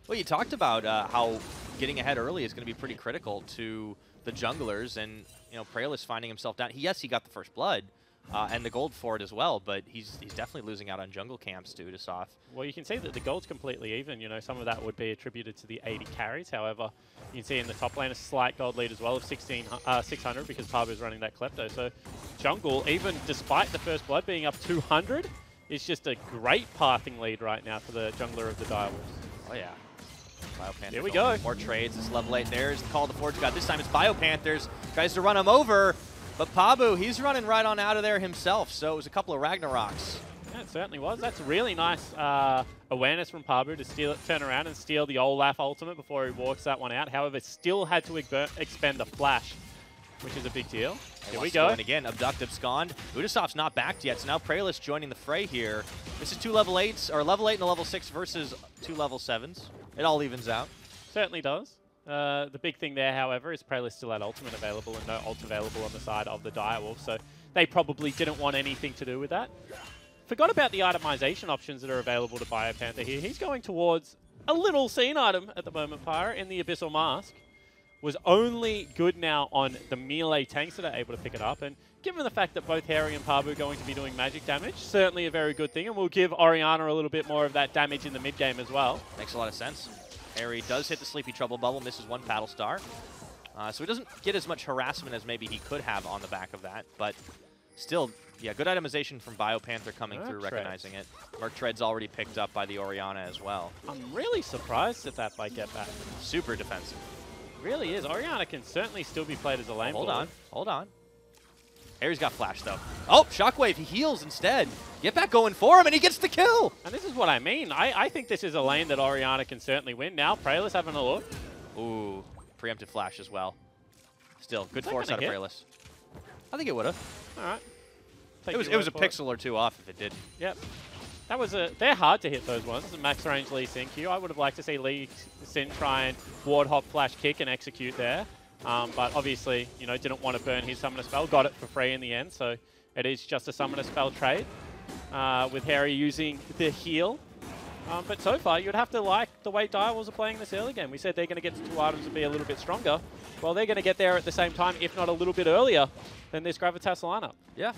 Well, you talked about how getting ahead early is going to be pretty critical to the junglers, and you know, Prayerless finding himself down. Yes, he got the first blood, and the gold for it as well, but he's definitely losing out on jungle camps due to Soth. Well, you can see that the gold's completely even. You know, some of that would be attributed to the 80 carries. However, you can see in the top lane a slight gold lead as well of 600 because Pabu's running that Klepto. So jungle, even despite the first blood being up 200, is just a great pathing lead right now for the jungler of the Direwolves. Oh, yeah. BioPanthers. Here we go. More trades. This level 8. There's the call to Forge God. This time it's BioPanthers. Tries to run him over. But Pabu, he's running right on out of there himself. So it was a couple of Ragnaroks. Yeah, it certainly was. That's really nice awareness from Pabu to steal it, turn around and steal the Olaf ultimate before he walks that one out. However, still had to expend the flash, which is a big deal. Here we go. And again, Abduct abscond. Udasov's not backed yet, so now Praelis joining the fray here. This is 2 level 8s, or level 8 and a level 6 versus 2 level 7s. It all evens out. Certainly does. The big thing there, however, is Praelis still had ultimate available and no ult available on the side of the Direwolf, so they probably didn't want anything to do with that. Forgot about the itemization options that are available to BioPanther here. He's going towards a little scene item at the moment, Pyra, in the Abyssal Mask. Was only good now on the melee tanks that are able to pick it up, and given the fact that both Harry and Pabu are going to be doing magic damage, certainly a very good thing, and we'll give Orianna a little bit more of that damage in the mid game as well. Makes a lot of sense. Harry does hit the Sleepy Trouble Bubble, misses 1 Paddle Star. So he doesn't get as much harassment as maybe he could have on the back of that, but still, yeah, good itemization from BioPanther coming through, recognizing it. Merc Tread's already picked up by the Orianna as well. I'm really surprised at that by Get Back. Super defensive. Really is. Orianna can certainly still be played as a lane. Hold on, hold on. Harry's got flash though. Oh, Shockwave, he heals instead. Get back going for him and he gets the kill. And this is what I mean. I think this is a lane that Orianna can certainly win. Now, Praelis having a look. Ooh, preemptive flash as well. Still, good force out of Praelis. I think it would have. All right. It was a pixel or two off if it did. Yep. That was they're hard to hit, those ones. Max range Lee Sin Q. I would have liked to see Lee Sin try and ward hop flash kick and execute there. But obviously, you know, didn't want to burn his summoner spell. Got it for free in the end, so it is just a summoner spell trade with Harry using the heal. But so far, you'd have to like the way Direwolves are playing this early game. We said they're going to get to 2 items and be a little bit stronger. Well, they're going to get there at the same time, if not a little bit earlier than this Gravitas lineup. Yeah.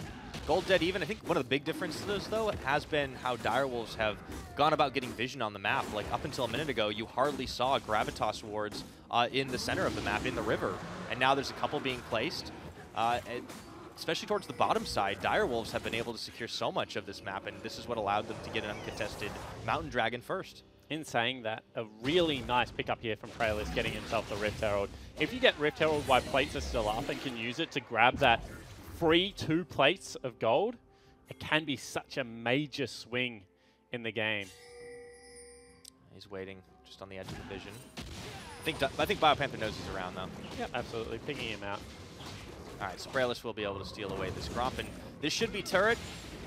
Gold dead even. I think one of the big differences, though, has been how Direwolves have gone about getting vision on the map. Like, up until a minute ago, you hardly saw Gravitas wards in the center of the map, in the river. And now there's a couple being placed. Especially towards the bottom side, Direwolves have been able to secure so much of this map, and this is what allowed them to get an uncontested Mountain Dragon first. In saying that, a really nice pickup here from Praelis, getting himself the Rift Herald. If you get Rift Herald while plates are still up and can use it to grab that free 2 plates of gold, it can be such a major swing in the game. He's waiting just on the edge of the vision. I think BioPanther knows he's around, though. Yep, absolutely. Picking him out. All right, so Praelis will be able to steal away this Gromp, and this should be turret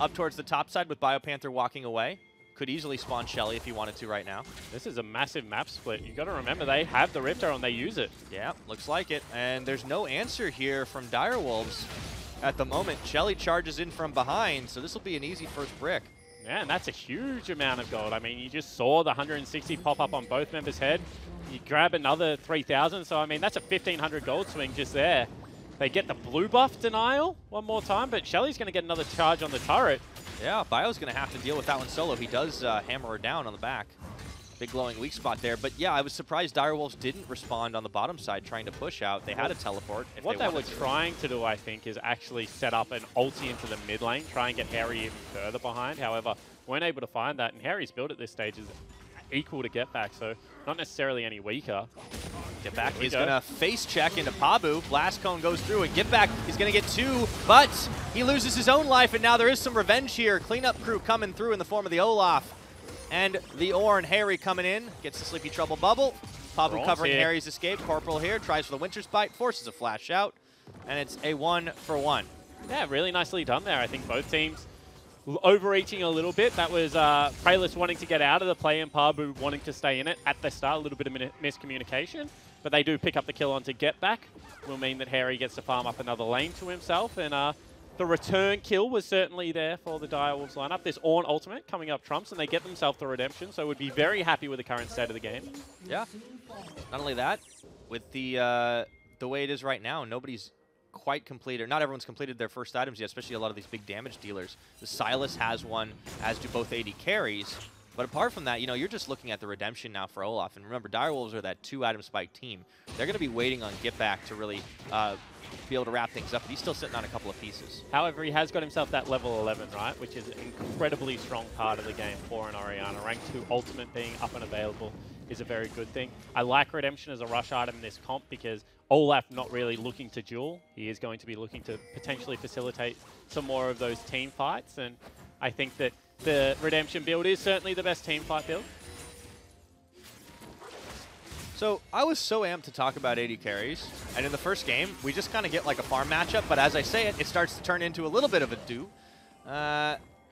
up towards the top side with BioPanther walking away. Could easily spawn Shelly if he wanted to right now. This is a massive map split. You got to remember, they have the Rift Herald and they use it. Yeah, looks like it. And there's no answer here from Direwolves at the moment. Shelly charges in from behind, so this will be an easy first brick. Yeah, and that's a huge amount of gold. I mean, you just saw the 160 pop up on both members' head. You grab another 3,000, so I mean, that's a 1,500 gold swing just there. They get the blue buff denial one more time, but Shelly's going to get another charge on the turret. Yeah, Bio's going to have to deal with that one solo. He does hammer her down on the back. Big glowing weak spot there. But yeah, I was surprised Direwolves didn't respond on the bottom side trying to push out. They had a teleport. What they were trying to do, I think, is actually set up an ulti into the mid lane, try and get Harry even further behind. However, weren't able to find that, and Harry's build at this stage is equal to Get Back, so not necessarily any weaker. Get Back is going to face check into Pabu. Blast Cone goes through, and Get Back is going to get 2, but he loses his own life, and now there is some revenge here. Cleanup crew coming through in the form of the Olaf. And the Ornn, Harry coming in, gets the Sleepy Trouble Bubble. Pabu covering Harry's escape. Corporal here tries for the Winter's Bite, forces a flash out, and it's a 1-for-1. Yeah, really nicely done there. I think both teams overreaching a little bit. That was Praelis wanting to get out of the play and Pabu wanting to stay in it at the start. A little bit of miscommunication, but they do pick up the kill on to Get Back. Will mean that Harry gets to farm up another lane to himself, and the return kill was certainly there for the Direwolves lineup. This Ornn ultimate coming up trumps, and they get themselves the redemption, so would be very happy with the current state of the game. Yeah. Not only that, with the way it is right now, nobody's quite complete, or not everyone's completed their first items yet, especially a lot of these big damage dealers. The Silas has one, as do both AD carries. But apart from that, you know, you're just looking at the redemption now for Olaf. And remember, Direwolves are that 2-item spike team. They're going to be waiting on Get Back to really be able to wrap things up. But he's still sitting on a couple of pieces. However, he has got himself that level 11, right? Which is an incredibly strong part of the game for an Orianna. Rank 2 ultimate being up and available is a very good thing. I like redemption as a rush item in this comp because Olaf not really looking to duel. He is going to be looking to potentially facilitate some more of those team fights. And I think that the redemption build is certainly the best team fight build. So I was so amped to talk about AD carries, and in the first game, we just kind of get like a farm matchup, but as I say it, it starts to turn into a little bit of a do.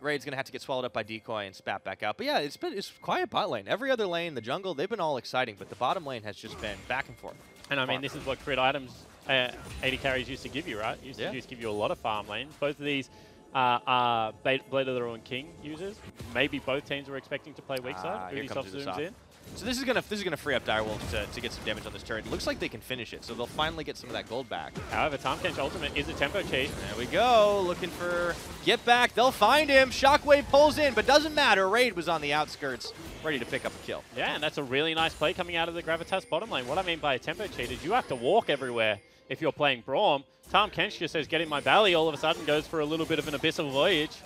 Raid's going to have to get swallowed up by Decoy and spat back out. But yeah, it's quiet bot lane. Every other lane, the jungle, they've been all exciting, but the bottom lane has just been back and forth. And I mean, this is what crit items AD carries used to give you, right? Used to give you a lot of farm lanes. Both of these are Blade of the Ruined King users. Maybe both teams were expecting to play weak side. Ubisoft zooms in. So this is gonna free up Direwolves to get some damage on this turret. It looks like they can finish it, so they'll finally get some of that gold back. However, Tahm ultimate is a tempo cheat. There we go, looking for Get Back. They'll find him. Shockwave pulls in, but doesn't matter. Raid was on the outskirts, ready to pick up a kill. Yeah, and that's a really nice play coming out of the Gravitas bottom lane. What I mean by a tempo cheat is you have to walk everywhere if you're playing Braum. Tahm Kench just says, get in my belly, all of a sudden goes for a little bit of an abyssal voyage.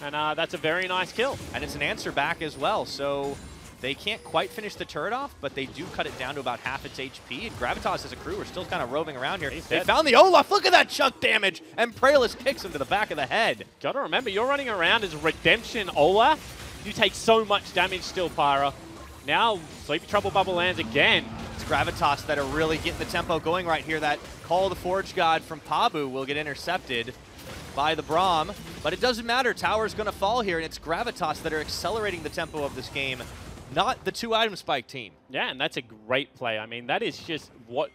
And that's a very nice kill. And it's an answer back as well, so they can't quite finish the turret off, but they do cut it down to about half its HP. And Gravitas as a crew are still kind of roving around here. They found the Olaf. Look at that chunk damage. And Praelis kicks him to the back of the head. Gotta remember, you're running around as Redemption Olaf. You take so much damage still, Pyra. Now, Sleepy Trouble Bubble lands again. It's Gravitas that are really getting the tempo going right here. That Call of the Forge God from Pabu will get intercepted by the Braum. But it doesn't matter. Tower's going to fall here, and it's Gravitas that are accelerating the tempo of this game, not the 2-item spike team. Yeah, and that's a great play. I mean, that is just what,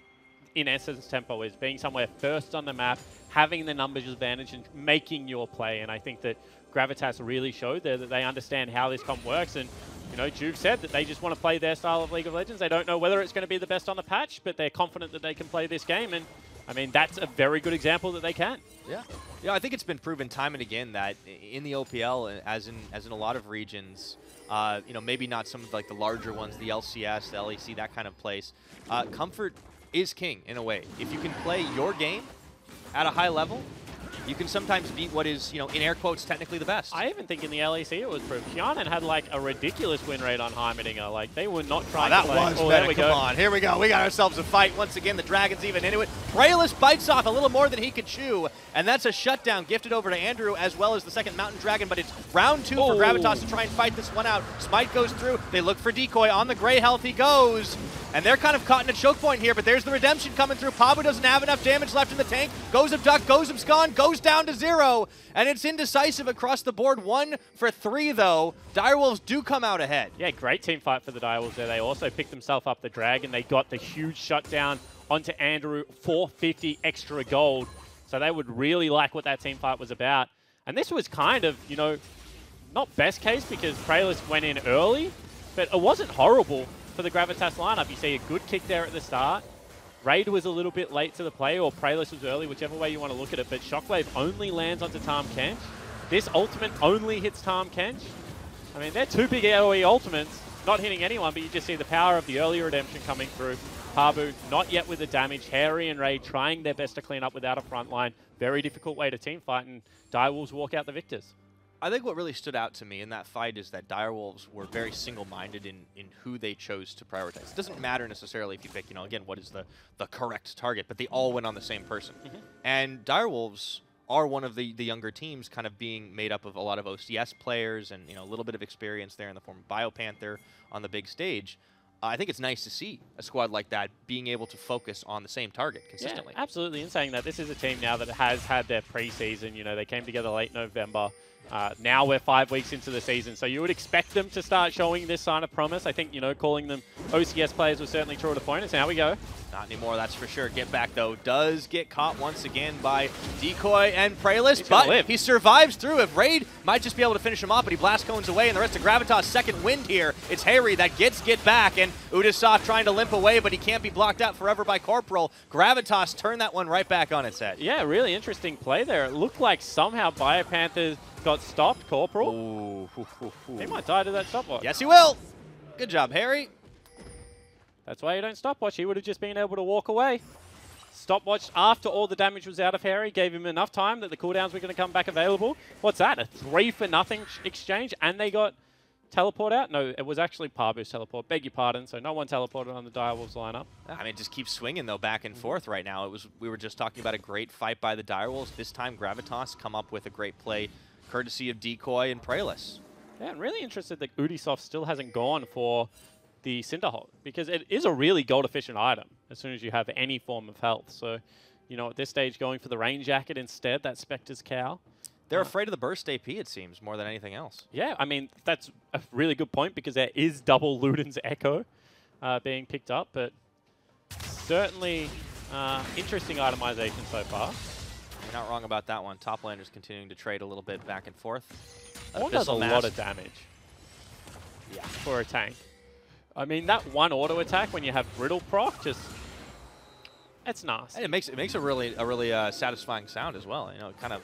in essence, tempo is. Being somewhere first on the map, having the numbers advantage, and making your play. And I think that Gravitas really showed there that they understand how this comp works. And, you know, Juve said that they just want to play their style of League of Legends. They don't know whether it's going to be the best on the patch, but they're confident that they can play this game. And, I mean, that's a very good example that they can. Yeah. Yeah, I think it's been proven time and again that in the OPL, as in a lot of regions, you know, maybe not some of like the larger ones, the LCS, the LEC, that kind of place, comfort is king in a way. If you can play your game at a high level, you can sometimes beat what is, you know, in air quotes, technically the best. I even think in the LEC it was proof. Kianan had like a ridiculous win rate on Heimerdinger. Like, they were not trying to play. That was better. Come on. Here we go. We got ourselves a fight. Once again, the Dragon's even into it. Praelis bites off a little more than he could chew, and that's a shutdown gifted over to Andrew as well as the second Mountain Dragon, but it's round 2 for Gravitas to try and fight this one out. Smite goes through. They look for Decoy. On the gray health he goes. And they're kind of caught in a choke point here, but there's the redemption coming through. Pabu doesn't have enough damage left in the tank. Goes Abduct, goes Abscond, goes down to 0. And it's indecisive across the board. 1 for 3, though. Direwolves do come out ahead. Yeah, great team fight for the Direwolves there. They also picked themselves up the Dragon. They got the huge shutdown onto Andrew, 450 extra gold. So they would really like what that team fight was about. And this was kind of, you know, not best case because Praelis went in early, but it wasn't horrible for the Gravitas lineup. You see a good kick there at the start. Raid was a little bit late to the play, or Praelis was early, whichever way you want to look at it, but Shockwave only lands onto Tahm Kench. This ultimate only hits Tahm Kench. I mean, they're 2 big AoE ultimates, not hitting anyone, but you just see the power of the early redemption coming through. Pabu, not yet with the damage. Harry and Raid trying their best to clean up without a front line. Very difficult way to team fight, and Direwolves walk out the victors. I think what really stood out to me in that fight is that Direwolves were very single-minded in who they chose to prioritize. It doesn't matter necessarily if you pick, you know, again, what is the correct target, but they all went on the same person. And Direwolves are one of the younger teams kind of being made up of a lot of OCS players and, you know, a little bit of experience there in the form of BioPanther on the big stage. I think it's nice to see a squad like that being able to focus on the same target consistently. Yeah, absolutely. In saying that, this is a team now that has had their preseason. You know, they came together late November. Now we're 5 weeks into the season, so you would expect them to start showing this sign of promise. I think, you know, calling them OCS players was certainly true to the point. And so now we go. Not anymore, that's for sure. Get back, though, does get caught once again by Decoy and Prayless, but he survives through it. Raid might just be able to finish him off, but he blast cones away, and the rest of Gravitas' second wind here. It's Harry that gets get back, and Udasoft trying to limp away, but he can't be blocked out forever by Corporal. Gravitas turned that one right back on its head. Yeah, really interesting play there. It looked like somehow BioPanthers got stopped, Corporal. He might die to that stopwatch. Yes, he will. Good job, Harry. That's why you don't stopwatch. He would have just been able to walk away. Stopwatch after all the damage was out of Harry, gave him enough time that the cooldowns were going to come back available. What's that? A 3-for-0 exchange, and they got teleport out? No, it was actually Pabu's teleport. Beg your pardon. So no one teleported on the Direwolves lineup. I mean, just keep swinging, though, back and forth right now. We were just talking about a great fight by the Direwolves. This time, Gravitas come up with a great play, courtesy of Decoy and Prayless. Yeah, I'm really interested that Udasoft still hasn't gone for the Cinderhawk, because it is a really gold-efficient item as soon as you have any form of health. So, you know, at this stage, going for the Rain Jacket instead, that Spectre's Cowl. They're afraid of the burst AP, it seems, more than anything else. Yeah, I mean, that's a really good point, because there is double Luden's Echo being picked up, but certainly interesting itemization so far. You're not wrong about that one. Top laners continuing to trade a little bit back and forth. One does a lot of damage for a tank. I mean, that one auto attack when you have Brittle proc, it's nice. And it makes a really satisfying sound as well. You know, kind of,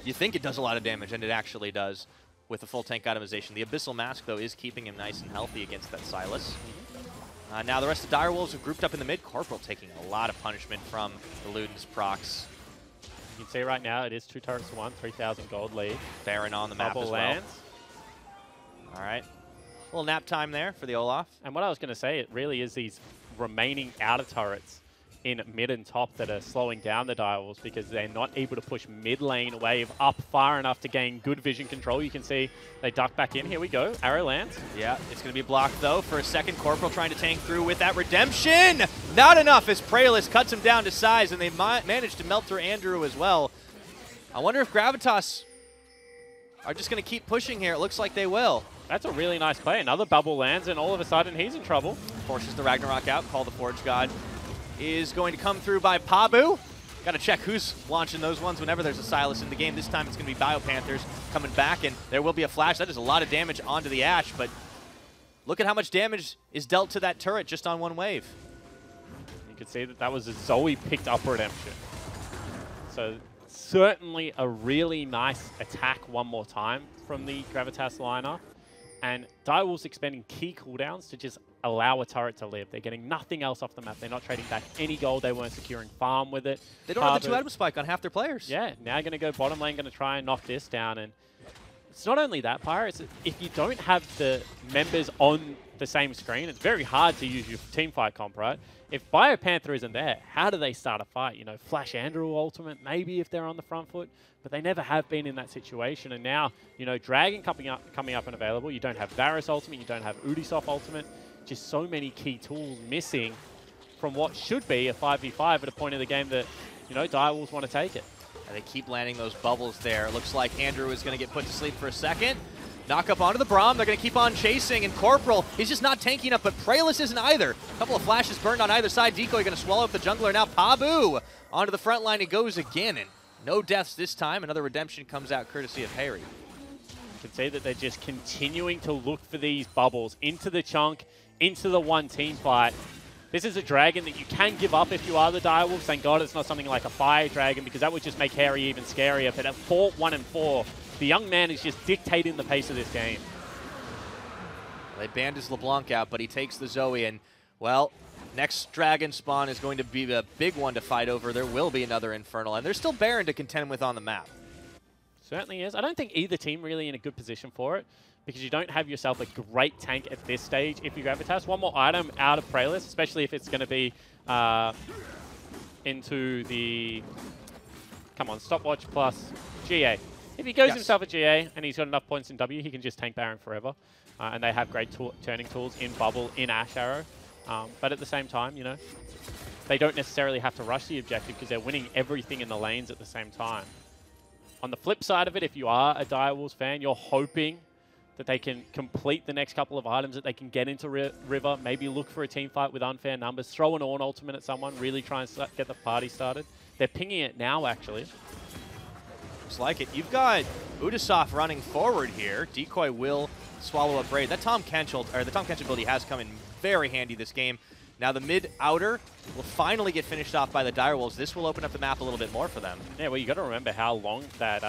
you think it does a lot of damage, and it actually does with the full tank itemization. The Abyssal Mask, though, is keeping him nice and healthy against that Silas. Now the rest of Direwolves have grouped up in the mid. Corporal taking a lot of punishment from the Luden's procs. You can see right now it is 2 turrets to 1, 3,000 gold lead. Baron on the map as well. Lands. All right. A little nap time there for the Olaf. And what I was going to say, it really is these remaining outer turrets in mid and top that are slowing down the Direwolves, because they're not able to push mid lane wave up far enough to gain good vision control. You can see they duck back in. Here we go. Arrow lands. Yeah, it's going to be blocked, though, for a second. Corporal trying to tank through with that redemption. Not enough as Prayless cuts him down to size, and they managed to melt through Andrew as well. I wonder if Gravitas are just going to keep pushing here. It looks like they will. That's a really nice play. Another bubble lands, and all of a sudden he's in trouble. Forces the Ragnarok out. Call the Forge God is going to come through by Pabu. Got to check who's launching those ones whenever there's a Silas in the game. This time it's going to be BioPanthers coming back, and there will be a flash. That is a lot of damage onto the Ashe, but look at how much damage is dealt to that turret just on one wave. You can see that that was a Zoe picked up redemption. So certainly a really nice attack one more time from the Gravitas lineup. And Direwolves expending key cooldowns to just allow a turret to live. They're getting nothing else off the map. They're not trading back any gold. They weren't securing farm with it. They don't have the 2-item spike on half their players. Yeah, now going to go bottom lane, going to try and knock this down. And it's not only that, Pyro, it's if you don't have the members on the same screen, it's very hard to use your team fight comp, right? If BioPanther isn't there, how do they start a fight? You know, Flash Andrew ultimate, maybe if they're on the front foot, but they never have been in that situation. And now, you know, Dragon coming up and available. You don't have Varus ultimate, you don't have Udasoft ultimate. Just so many key tools missing from what should be a 5v5 at a point in the game that, you know, Direwolves want to take it. And they keep landing those bubbles there. It looks like Andrew is going to get put to sleep for a second. Knock up onto the Braum. They're going to keep on chasing. And Corporal, he's just not tanky enough, but Prayless isn't either. A couple of flashes burned on either side. Decoy going to swallow up the jungler. Now Pabu onto the front line. He goes again. And no deaths this time. Another redemption comes out courtesy of Harry. You can see that they're just continuing to look for these bubbles into the chunk, into the one team fight. This is a dragon that you can give up if you are the Direwolves. Thank God it's not something like a fire dragon, because that would just make Harry even scarier. But at 4-1 and 4, the young man is just dictating the pace of this game. They banned his LeBlanc out, but he takes the Zoe, and, well, next dragon spawn is going to be a big one to fight over. There will be another Infernal, and there's still Baron to contend with on the map. Certainly is. I don't think either team really in a good position for it, because you don't have yourself a great tank at this stage if you Gravitas. One more item out of Prayless, especially if it's going to be into the, come on, stopwatch plus GA. If he goes himself a GA and he's got enough points in W, he can just tank Baron forever. And they have great turning tools in Bubble, in Ashe Arrow. But at the same time, you know, they don't necessarily have to rush the objective because they're winning everything in the lanes at the same time. On the flip side of it, if you are a Direwolves fan, you're hoping that they can complete the next couple of items, that they can get into River, maybe look for a team fight with unfair numbers, throw an Ornn ultimate at someone, really try and get the party started. They're pinging it now, actually. Looks like it. You've got Udasoft running forward here. Decoy will swallow up Raid. That the Tom Kench ability has come in very handy this game. Now the mid-outer will finally get finished off by the Direwolves. This will open up the map a little bit more for them. Yeah, well, you got to remember how long that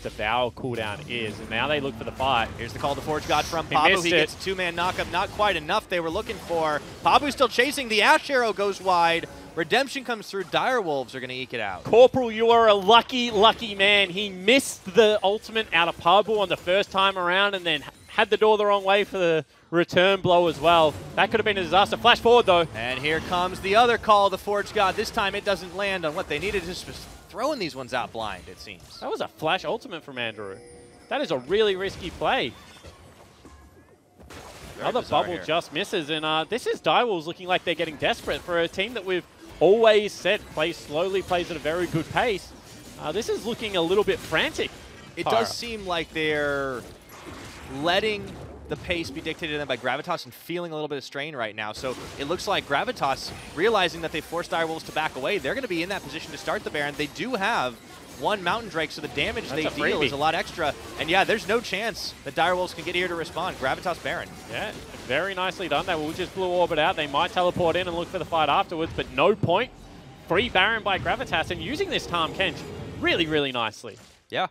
Devour cooldown is, and now they look for the fight. Here's the call to Forge God from Pabu. He gets a 2-man knockup. Not quite enough they were looking for. Pabu's still chasing. The Ash Arrow goes wide. Redemption comes through. Direwolves are going to eke it out. Corporal, you are a lucky, lucky man. He missed the ultimate out of Pabu on the first time around and then had the door the wrong way for the return blow as well. That could have been a disaster. Flash forward, though. And here comes the other call, the Forge God. This time it doesn't land on what they needed. Just throwing these ones out blind, it seems. That was a flash ultimate from Andrew. That is a really risky play. Another bubble just misses, and this is Direwolves looking like they're getting desperate for a team that we've always said plays slowly, plays at a very good pace. This is looking a little bit frantic. It does seem like they're letting the pace be dictated to them by Gravitas and feeling a little bit of strain right now. So it looks like Gravitas, realizing that they forced Direwolves to back away, they're going to be in that position to start the Baron. They do have one Mountain Drake, so the damage they deal is a lot extra. And yeah, there's no chance that Direwolves can get here to respond. Gravitas Baron. Yeah, very nicely done. They will just blue orbit out. They might teleport in and look for the fight afterwards, but no point. Free Baron by Gravitas, and using this Tahm Kench really, really nicely. Yeah,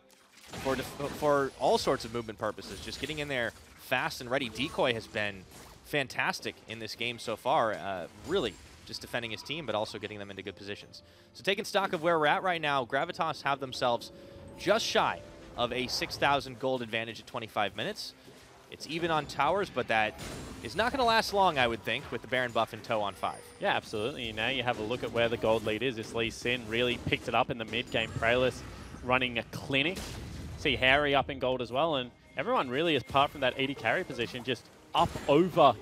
for all sorts of movement purposes. Just getting in there fast and ready. Decoy has been fantastic in this game so far. Really just defending his team, but also getting them into good positions. So taking stock of where we're at right now, Gravitas have themselves just shy of a 6,000 gold advantage at 25 minutes. It's even on towers, but that is not going to last long, I would think, with the Baron buff in tow on 5. Yeah, absolutely. Now you have a look at where the gold lead is. This Lee Sin really picked it up in the mid-game. Praelis running a clinic. See Harry up in gold as well, and everyone really, apart from that 80 carry position, just up over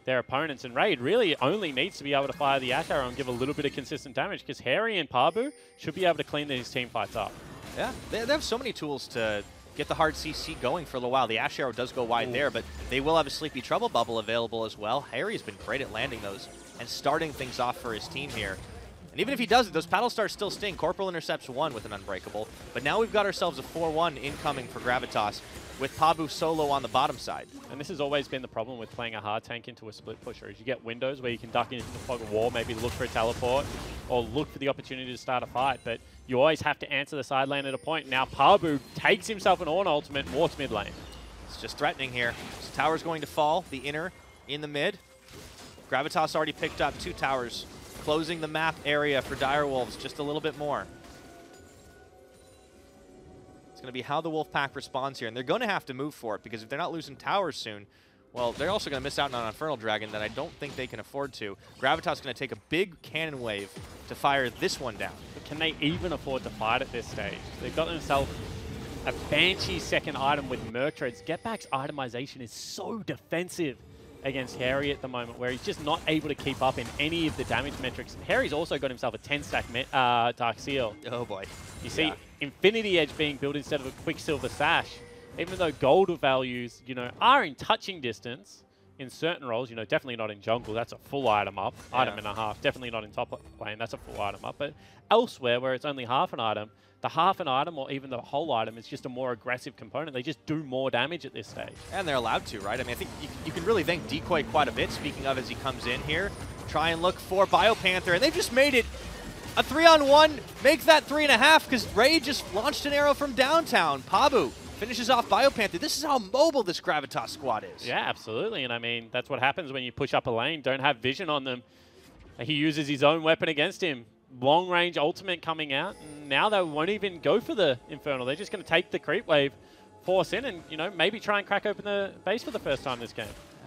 their opponents. And Raid really only needs to be able to fire the Ash Arrow and give a little bit of consistent damage, because Harry and Pabu should be able to clean these team fights up. Yeah, they have so many tools to get the hard CC going for a little while. The Ash Arrow does go wide there, but they will have a Sleepy Trouble bubble available as well. Harry's been great at landing those and starting things off for his team here. And even if he doesn't, those paddle stars still sting. Corporal intercepts 1 with an Unbreakable. But now we've got ourselves a 4-1 incoming for Gravitas with Pabu solo on the bottom side. And this has always been the problem with playing a hard tank into a split pusher, is you get windows where you can duck into the fog of war, maybe look for a teleport, or look for the opportunity to start a fight. But you always have to answer the side lane at a point. Now Pabu takes himself an Ornn ultimate and walks mid lane. It's just threatening here. So tower's going to fall, the inner in the mid. Gravitas already picked up 2 towers, closing the map area for Direwolves just a little bit more. It's going to be how the Wolfpack responds here, and they're going to have to move for it, because if they're not losing towers soon, well, they're also going to miss out on an Infernal Dragon that I don't think they can afford to. Gravitas is going to take a big cannon wave to fire this one down. But can they even afford to fight at this stage? They've got themselves a Banshee second item with Murktreads. Getback's itemization is so defensive against Harry at the moment, where he's just not able to keep up in any of the damage metrics. Harry's also got himself a 10-stack Dark Seal. Oh boy. You see Infinity Edge being built instead of a Quicksilver Sash. Even though gold values, are in touching distance in certain roles, definitely not in jungle, that's a full item up, item and a half. Definitely not in top lane, that's a full item up. But elsewhere, where it's only half an item, the half an item or even the whole item is just a more aggressive component. They just do more damage at this stage. And they're allowed to, right? I mean, I think you can really thank Decoy quite a bit, speaking of, as he comes in here. Try and look for Biopanther, and they've just made it a 3-on-1, make that 3.5, because Ray just launched an arrow from downtown. Pabu finishes off Biopanther. This is how mobile this Gravitas squad is. Yeah, absolutely. And I mean, that's what happens when you push up a lane, don't have vision on them. He uses his own weapon against him. Long range ultimate coming out. And now they won't even go for the Infernal. They're just going to take the creep wave, force in, and, maybe try and crack open the base for the first time this game.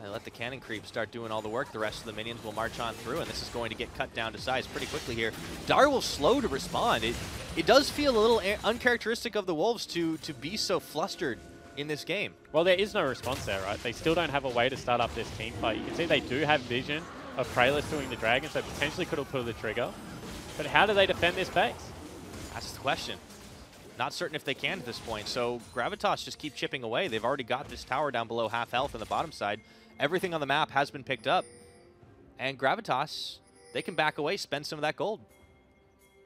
Let the cannon creep start doing all the work. The rest of the minions will march on through, and this is going to get cut down to size pretty quickly here. Direwolves slow to respond. It does feel a little uncharacteristic of the Wolves to be so flustered in this game. Well, there is no response there, right? They still don't have a way to start up this team fight. You can see they do have vision of Praelis doing the dragon, so potentially could have pulled the trigger. But how do they defend this base? That's the question. Not certain if they can at this point. So Gravitas just keep chipping away. They've already got this tower down below half health on the bottom side. Everything on the map has been picked up. And Gravitas, they can back away, spend some of that gold.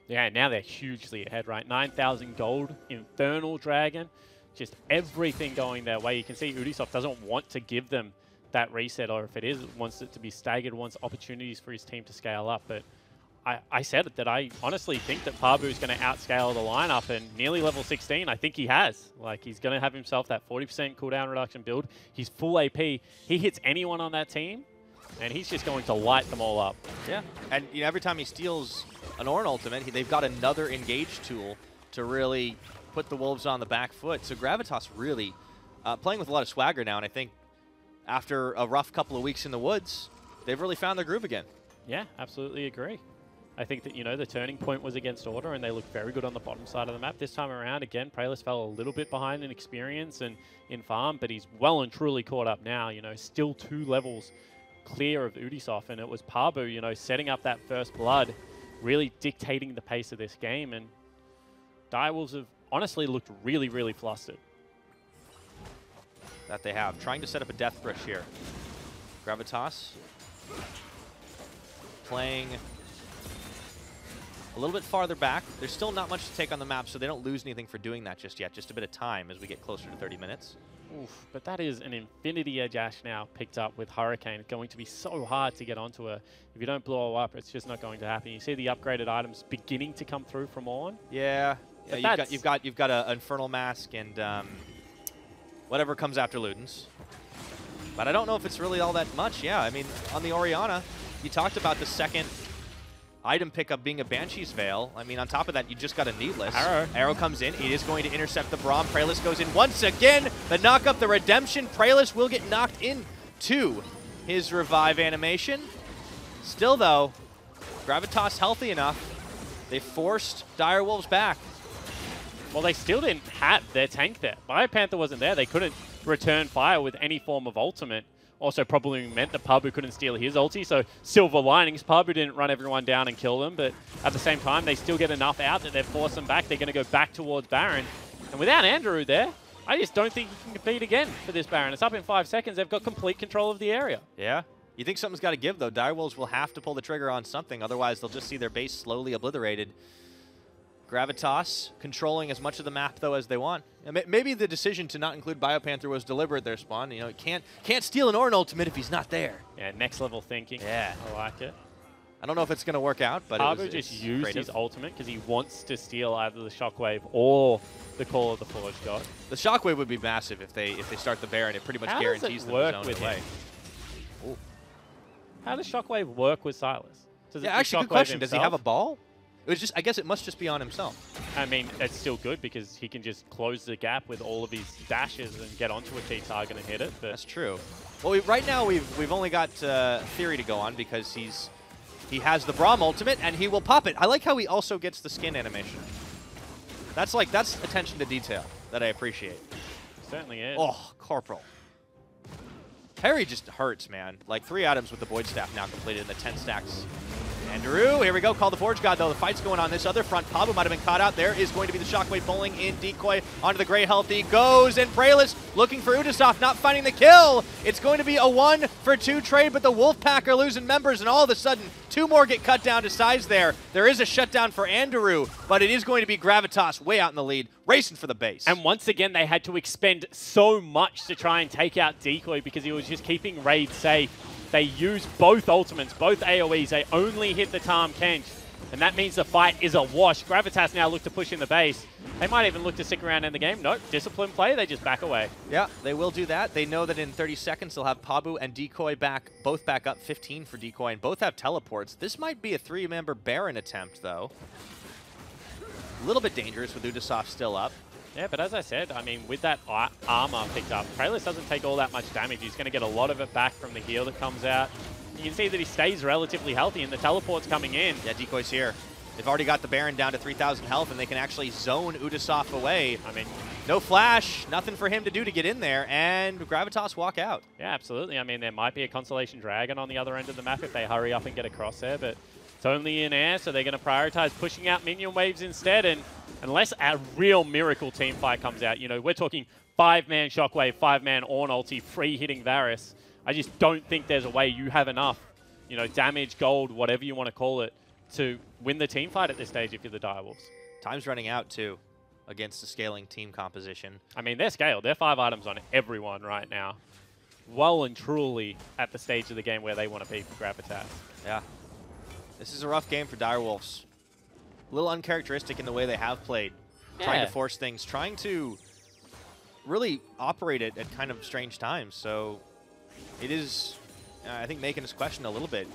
Yeah, now they're hugely ahead, right? 9,000 gold, Infernal Dragon, just everything going their way. You can see Ubisoft doesn't want to give them that reset, or if it is, wants it to be staggered, wants opportunities for his team to scale up. But I said it, that I honestly think that Pabu is going to outscale the lineup, and nearly level 16, I think he has. Like, he's going to have himself that 40% cooldown reduction build. He's full AP. He hits anyone on that team, and he's just going to light them all up. Yeah, and you know, every time he steals an Ornn ultimate, they've got another engage tool to really put the Wolves on the back foot. So Gravitas really playing with a lot of swagger now, and I think after a rough couple of weeks in the woods, they've really found their groove again. Yeah, absolutely agree. I think that, you know, the turning point was against Order, and they looked very good on the bottom side of the map. This time around, again, Praelis fell a little bit behind in experience and in farm, but he's well and truly caught up now, you know, still 2 levels clear of Ubisoft, and it was Pabu, you know, setting up that first blood, really dictating the pace of this game, and Direwolves have honestly looked really, really flustered. That they have. Trying to set up a death brush here. Gravitas playing a little bit farther back. There's still not much to take on the map, so they don't lose anything for doing that just yet. Just a bit of time as we get closer to 30 minutes. Oof, but that is an Infinity Edge Ash now picked up with Hurricane. It's going to be so hard to get onto her. If you don't blow her up, it's just not going to happen. You see the upgraded items beginning to come through from Ornn. Yeah, you've got an Infernal Mask and whatever comes after Ludens. But I don't know if it's really all that much. Yeah, I mean, on the Orianna, you talked about the second item pickup being a Banshee's Veil. I mean, on top of that, you just got a Needless. Arrow comes in. It is going to intercept the Braum. Praelis goes in once again. The knock-up, the redemption. Praelis will get knocked into his revive animation. Still, though, Gravitas healthy enough. They forced Direwolves back. Well, they still didn't have their tank there. Biopanther wasn't there. They couldn't return fire with any form of ultimate. Also probably meant that Pabu couldn't steal his ulti, so silver linings. Pabu didn't run everyone down and kill them, but at the same time, they still get enough out that they've forced them back. They're going to go back towards Baron. And without Andrew there, I just don't think he can compete again for this Baron. It's up in 5 seconds. They've got complete control of the area. Yeah. You think something's got to give, though. Direwolves will have to pull the trigger on something. Otherwise, they'll just see their base slowly obliterated. Gravitas controlling as much of the map, though, as they want. And maybe the decision to not include Biopanther was deliberate there, Spawn. You know, can't steal an Ornn ultimate if he's not there. Yeah, next level thinking. Yeah. I like it. I don't know if it's going to work out, but Pabu just used his ultimate because he wants to steal either the Shockwave or the Call of the Forge God. The Shockwave would be massive if they start the Baron. It pretty much guarantees them the zone away. How does Shockwave work with Silas? Yeah, actually, good question. Does he have a ball? It was just, I guess it must just be on himself. I mean, it's still good because he can just close the gap with all of his dashes and get onto a key target and hit it. But that's true. Well, right now we've only got Theory to go on because he has the Braum ultimate and he will pop it. I like how he also gets the skin animation. That's attention to detail that I appreciate. Certainly is. Oh, Corporal. Harry just hurts, man. Like 3 items with the Void Staff now completed in the 10 stacks. Andrew, here we go. Call the Forge God, though. The fight's going on this other front. Pabu might have been caught out. There is going to be the Shockwave pulling in. Decoy onto the Grey Health. He goes, and Praelis looking for Ubisoft, not finding the kill. It's going to be a 1-for-2 trade, but the Wolfpack are losing members, and all of a sudden, 2 more get cut down to size there. There is a shutdown for Andrew, but it is going to be Gravitas way out in the lead, racing for the base. And once again, they had to expend so much to try and take out Decoy because he was just keeping Raid safe. They use both ultimates, both AoEs. They only hit the Tahm Kench, and that means the fight is a wash. Gravitas now look to push in the base. They might even look to stick around in the game. Nope, discipline play, they just back away. Yeah, they will do that. They know that in 30 seconds they'll have Pabu and Decoy both back up, 15 for Decoy, and both have teleports. This might be a 3-member Baron attempt, though. A little bit dangerous with Ubisoft still up. Yeah, but as I said, I mean, with that armor picked up, Praelis doesn't take all that much damage. He's going to get a lot of it back from the heal that comes out. You can see that he stays relatively healthy, and the teleport's coming in. Yeah, Decoy's here. They've already got the Baron down to 3,000 health, and they can actually zone Ubisoft away. I mean, no flash, nothing for him to do to get in there, and Gravitas walk out. Yeah, absolutely. I mean, there might be a Constellation Dragon on the other end of the map if they hurry up and get across there, but it's only in air, so they're going to prioritize pushing out minion waves instead, and unless a real miracle team fight comes out, you know, we're talking 5-man Shockwave, 5-man Ornn ulti, free hitting Varus. I just don't think there's a way you have enough, you know, damage, gold, whatever you want to call it, to win the team fight at this stage if you're the Direwolves. Time's running out, too, against the scaling team composition. I mean, they're scaled. They're 5 items on everyone right now. Well and truly at the stage of the game where they want to be for Gravitas. Yeah. This is a rough game for Direwolves. A little uncharacteristic in the way they have played. Trying to force things, trying to really operate it at kind of strange times. So it is, I think, making us question a little bit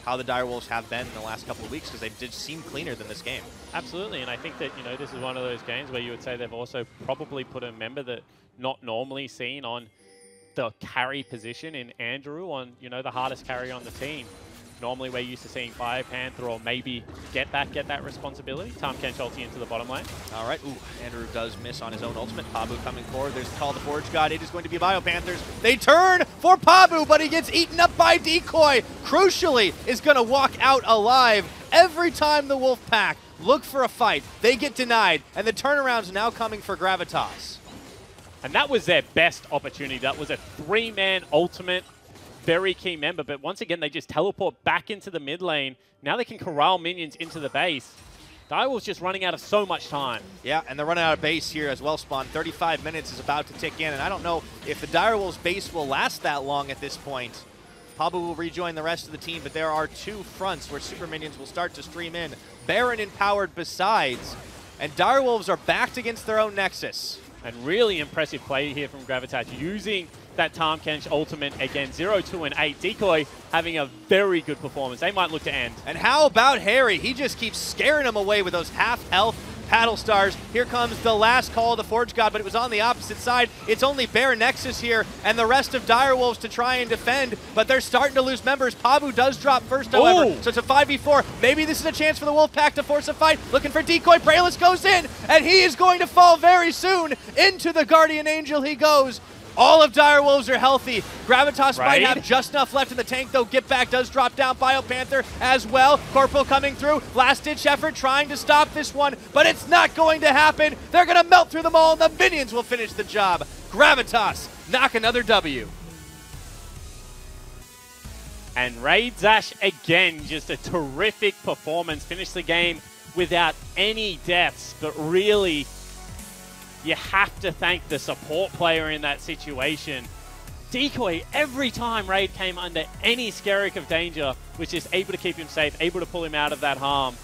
how the Direwolves have been in the last couple of weeks, because they did seem cleaner than this game. Absolutely, and I think that, you know, this is one of those games where you would say they've also probably put a member that not normally seen on the carry position in Andrew, on, you know, the hardest carry on the team. Normally we're used to seeing Fire Panther or maybe get that responsibility. Tahm Kench ulti into the bottom lane. All right, ooh, Andrew does miss on his own ultimate. Pabu coming forward. There's the call to Forge God. It is going to be Bio Panthers. They turn for Pabu, but he gets eaten up by Decoy. Crucially, is going to walk out alive. Every time the Wolfpack look for a fight, they get denied, and the turnaround's now coming for Gravitas. And that was their best opportunity. That was a 3-man ultimate. Very key member, but once again, they just teleport back into the mid lane. Now they can corral minions into the base. Direwolves just running out of so much time. Yeah, and they're running out of base here as well, Spawn. 35 minutes is about to tick in, and I don't know if the Direwolves base will last that long at this point. Pabu will rejoin the rest of the team, but there are 2 fronts where super minions will start to stream in. Baron empowered besides, and Direwolves are backed against their own Nexus. And really impressive play here from Gravitas, using that Tahm Kench ultimate again. 0, 2, and 8. Decoy having a very good performance. They might look to end. And how about Harry? He just keeps scaring him away with those half-health paddle stars. Here comes the last call to Forge God, but it was on the opposite side. It's only Bare Nexus here and the rest of Direwolves to try and defend, but they're starting to lose members. Pabu does drop first, however, so it's a 5v4. Maybe this is a chance for the Wolfpack to force a fight. Looking for Decoy. Brayless goes in, and he is going to fall very soon. Into the Guardian Angel he goes. All of Direwolves are healthy. Gravitas might have just enough left in the tank, though. Get back does drop down. Bio Panther as well. Corporal coming through. Last-ditch effort trying to stop this one, but it's not going to happen. They're going to melt through them all, and the minions will finish the job. Gravitas knock another W. And Raid Zash again, just a terrific performance. Finished the game without any deaths, but really, you have to thank the support player in that situation. Decoy, every time Raid came under any skerrick of danger, was just able to keep him safe, able to pull him out of that harm.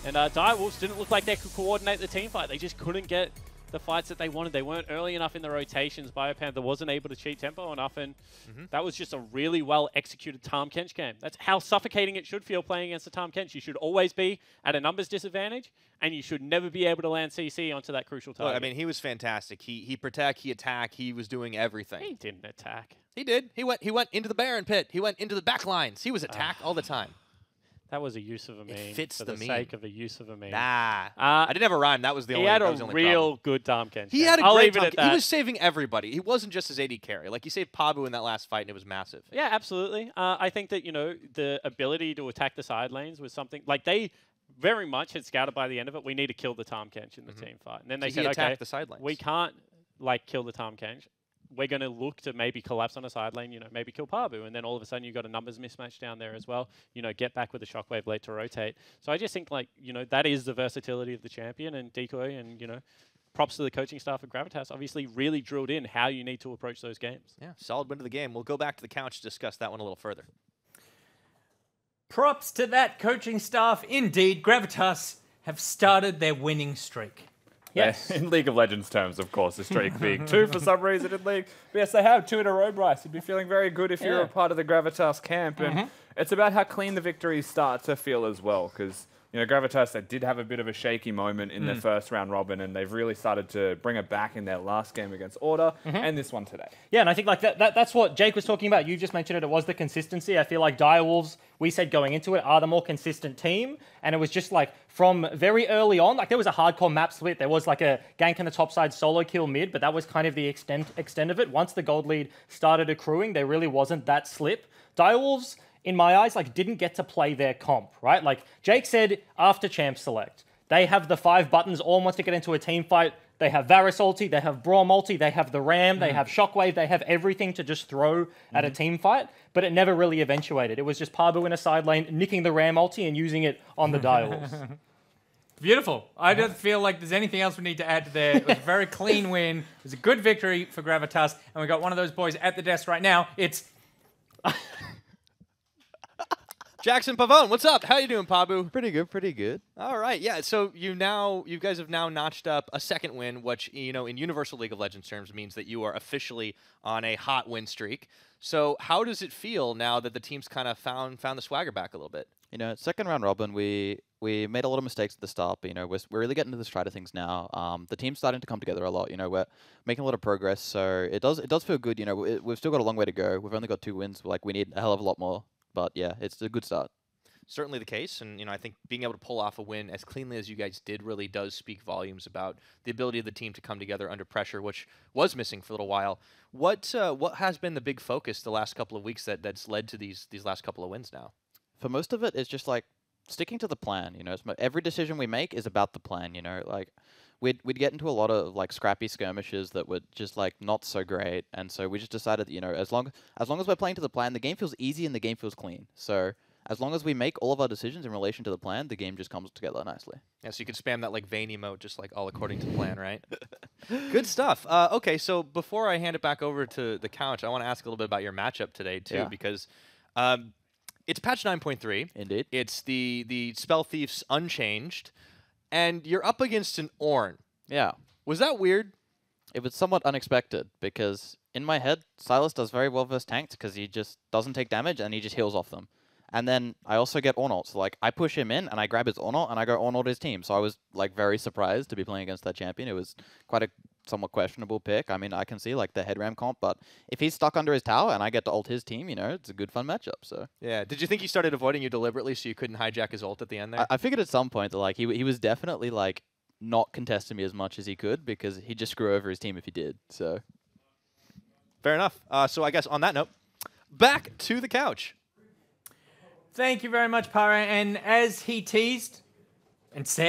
And Direwolves didn't look like they could coordinate the team fight. They just couldn't get the fights that they wanted. They weren't early enough in the rotations. Biopanther wasn't able to cheat tempo enough, and that was just a really well-executed Tahm Kench game. That's how suffocating it should feel playing against the Tahm Kench. You should always be at a numbers disadvantage, and you should never be able to land CC onto that crucial target. Look, I mean, he was fantastic. He protect, he attack, he was doing everything. He didn't attack. He did. He went into the Baron pit. He went into the back lines. He was attack all the time. That was a use of a meme. It fits for the the meme. sake of a use of a meme. Nah. I didn't have a rhyme. That was the only He had that was a the only real problem. good Tahm Kench. He had a I'll great leave it Tahm at Kench. that. He was saving everybody. He wasn't just his AD carry. Like, he saved Pabu in that last fight, and it was massive. Yeah, absolutely. I think that, you know, the ability to attack the side lanes was something, like, they very much had scouted by the end of it, we need to kill the Tahm Kench in the team fight. And then they So said, he attacked okay, the side lanes. we can't, like, kill the Tahm Kench. We're going to look to maybe collapse on a side lane, you know, maybe kill Pabu. And then all of a sudden you've got a numbers mismatch down there as well. You know, get back with the Shockwave late to rotate. So I just think, like, you know, that is the versatility of the champion, and Decoy, and, you know, props to the coaching staff of Gravitas, obviously really drilled in how you need to approach those games. Yeah, solid win of the game. We'll go back to the couch to discuss that one a little further. Props to that coaching staff. Indeed, Gravitas have started their winning streak. Yes. In League of Legends terms, of course, the streak being 2 for some reason in League. But yes, they have 2 in a row, Bryce. You'd be feeling very good if you're a part of the Gravitas camp. And it's about how clean the victories start to feel as well, because, you know, Gravitas, they did have a bit of a shaky moment in their first round robin, and they've really started to bring it back in their last game against Order and this one today. Yeah, and I think like that's what Jake was talking about. You just mentioned it. It was the consistency. I feel like Direwolves, we said going into it, are the more consistent team. And it was just like from very early on, like there was a hardcore map split. There was like a gank in the top side, solo kill mid, but that was kind of the extent of it. Once the gold lead started accruing, there really wasn't that slip. Direwolves, in my eyes, like didn't get to play their comp, right? Like Jake said after Champ Select, They have the 5 buttons all once they get into a team fight. They have Varus ulti, they have Brawl multi, they have the Ram, they have Shockwave, they have everything to just throw at a team fight, but it never really eventuated. It was just Pabu in a side lane, nicking the Ram ulti and using it on the direwolves. Beautiful. I don't feel like there's anything else we need to add to there. It was a very clean win. It was a good victory for Gravitas, and we got one of those boys at the desk right now. It's Jackson Pavone, what's up? How you doing, Pabu? Pretty good, pretty good. All right, yeah. So you guys have now notched up a second win, which in Universal League of Legends terms means that you are officially on a hot win streak. So how does it feel now that the team's kind of found the swagger back a little bit? Second round robin, we made a lot of mistakes at the start, but we're really getting to the stride of things now. The team's starting to come together a lot. We're making a lot of progress, so it does feel good. We've still got a long way to go. We've only got 2 wins. Like, we need a hell of a lot more. But yeah, it's a good start. Certainly the case, and I think being able to pull off a win as cleanly as you guys did really does speak volumes about the ability of the team to come together under pressure, which was missing for a little while. What has been the big focus the last couple of weeks that's led to these last couple of wins now? For most of it, it's just like sticking to the plan. Every decision we make is about the plan. Like we'd get into a lot of like scrappy skirmishes that were just like not so great, and so we just decided that as long as we're playing to the plan, the game feels easy and the game feels clean. So as long as we make all of our decisions in relation to the plan, the game just comes together nicely. Yeah, so you can spam that like Vayne emote, just like all according to plan, right? Good stuff. Okay, so before I hand it back over to the couch, I want to ask a little bit about your matchup today too, because it's patch 9.3. Indeed. It's the Spell Thieves Unchanged, and you're up against an Ornn. Yeah. Was that weird? It was somewhat unexpected, because in my head, Sylas does very well versus tanked because he just doesn't take damage and he just heals off them. And then I also get Ornn. So like I push him in and I grab his Ornn and I go Ornn his team. So I was like very surprised to be playing against that champion. It was quite a somewhat questionable pick. I mean, I can see like the headram comp, but if he's stuck under his tower and I get to ult his team, it's a good fun matchup. So yeah. Did you think he started avoiding you deliberately so you couldn't hijack his ult at the end there? I figured at some point that like he was definitely like not contesting me as much as he could, because he'd just screw over his team if he did. So fair enough. So I guess on that note, back to the couch. Thank you very much, Para. And as he teased and said,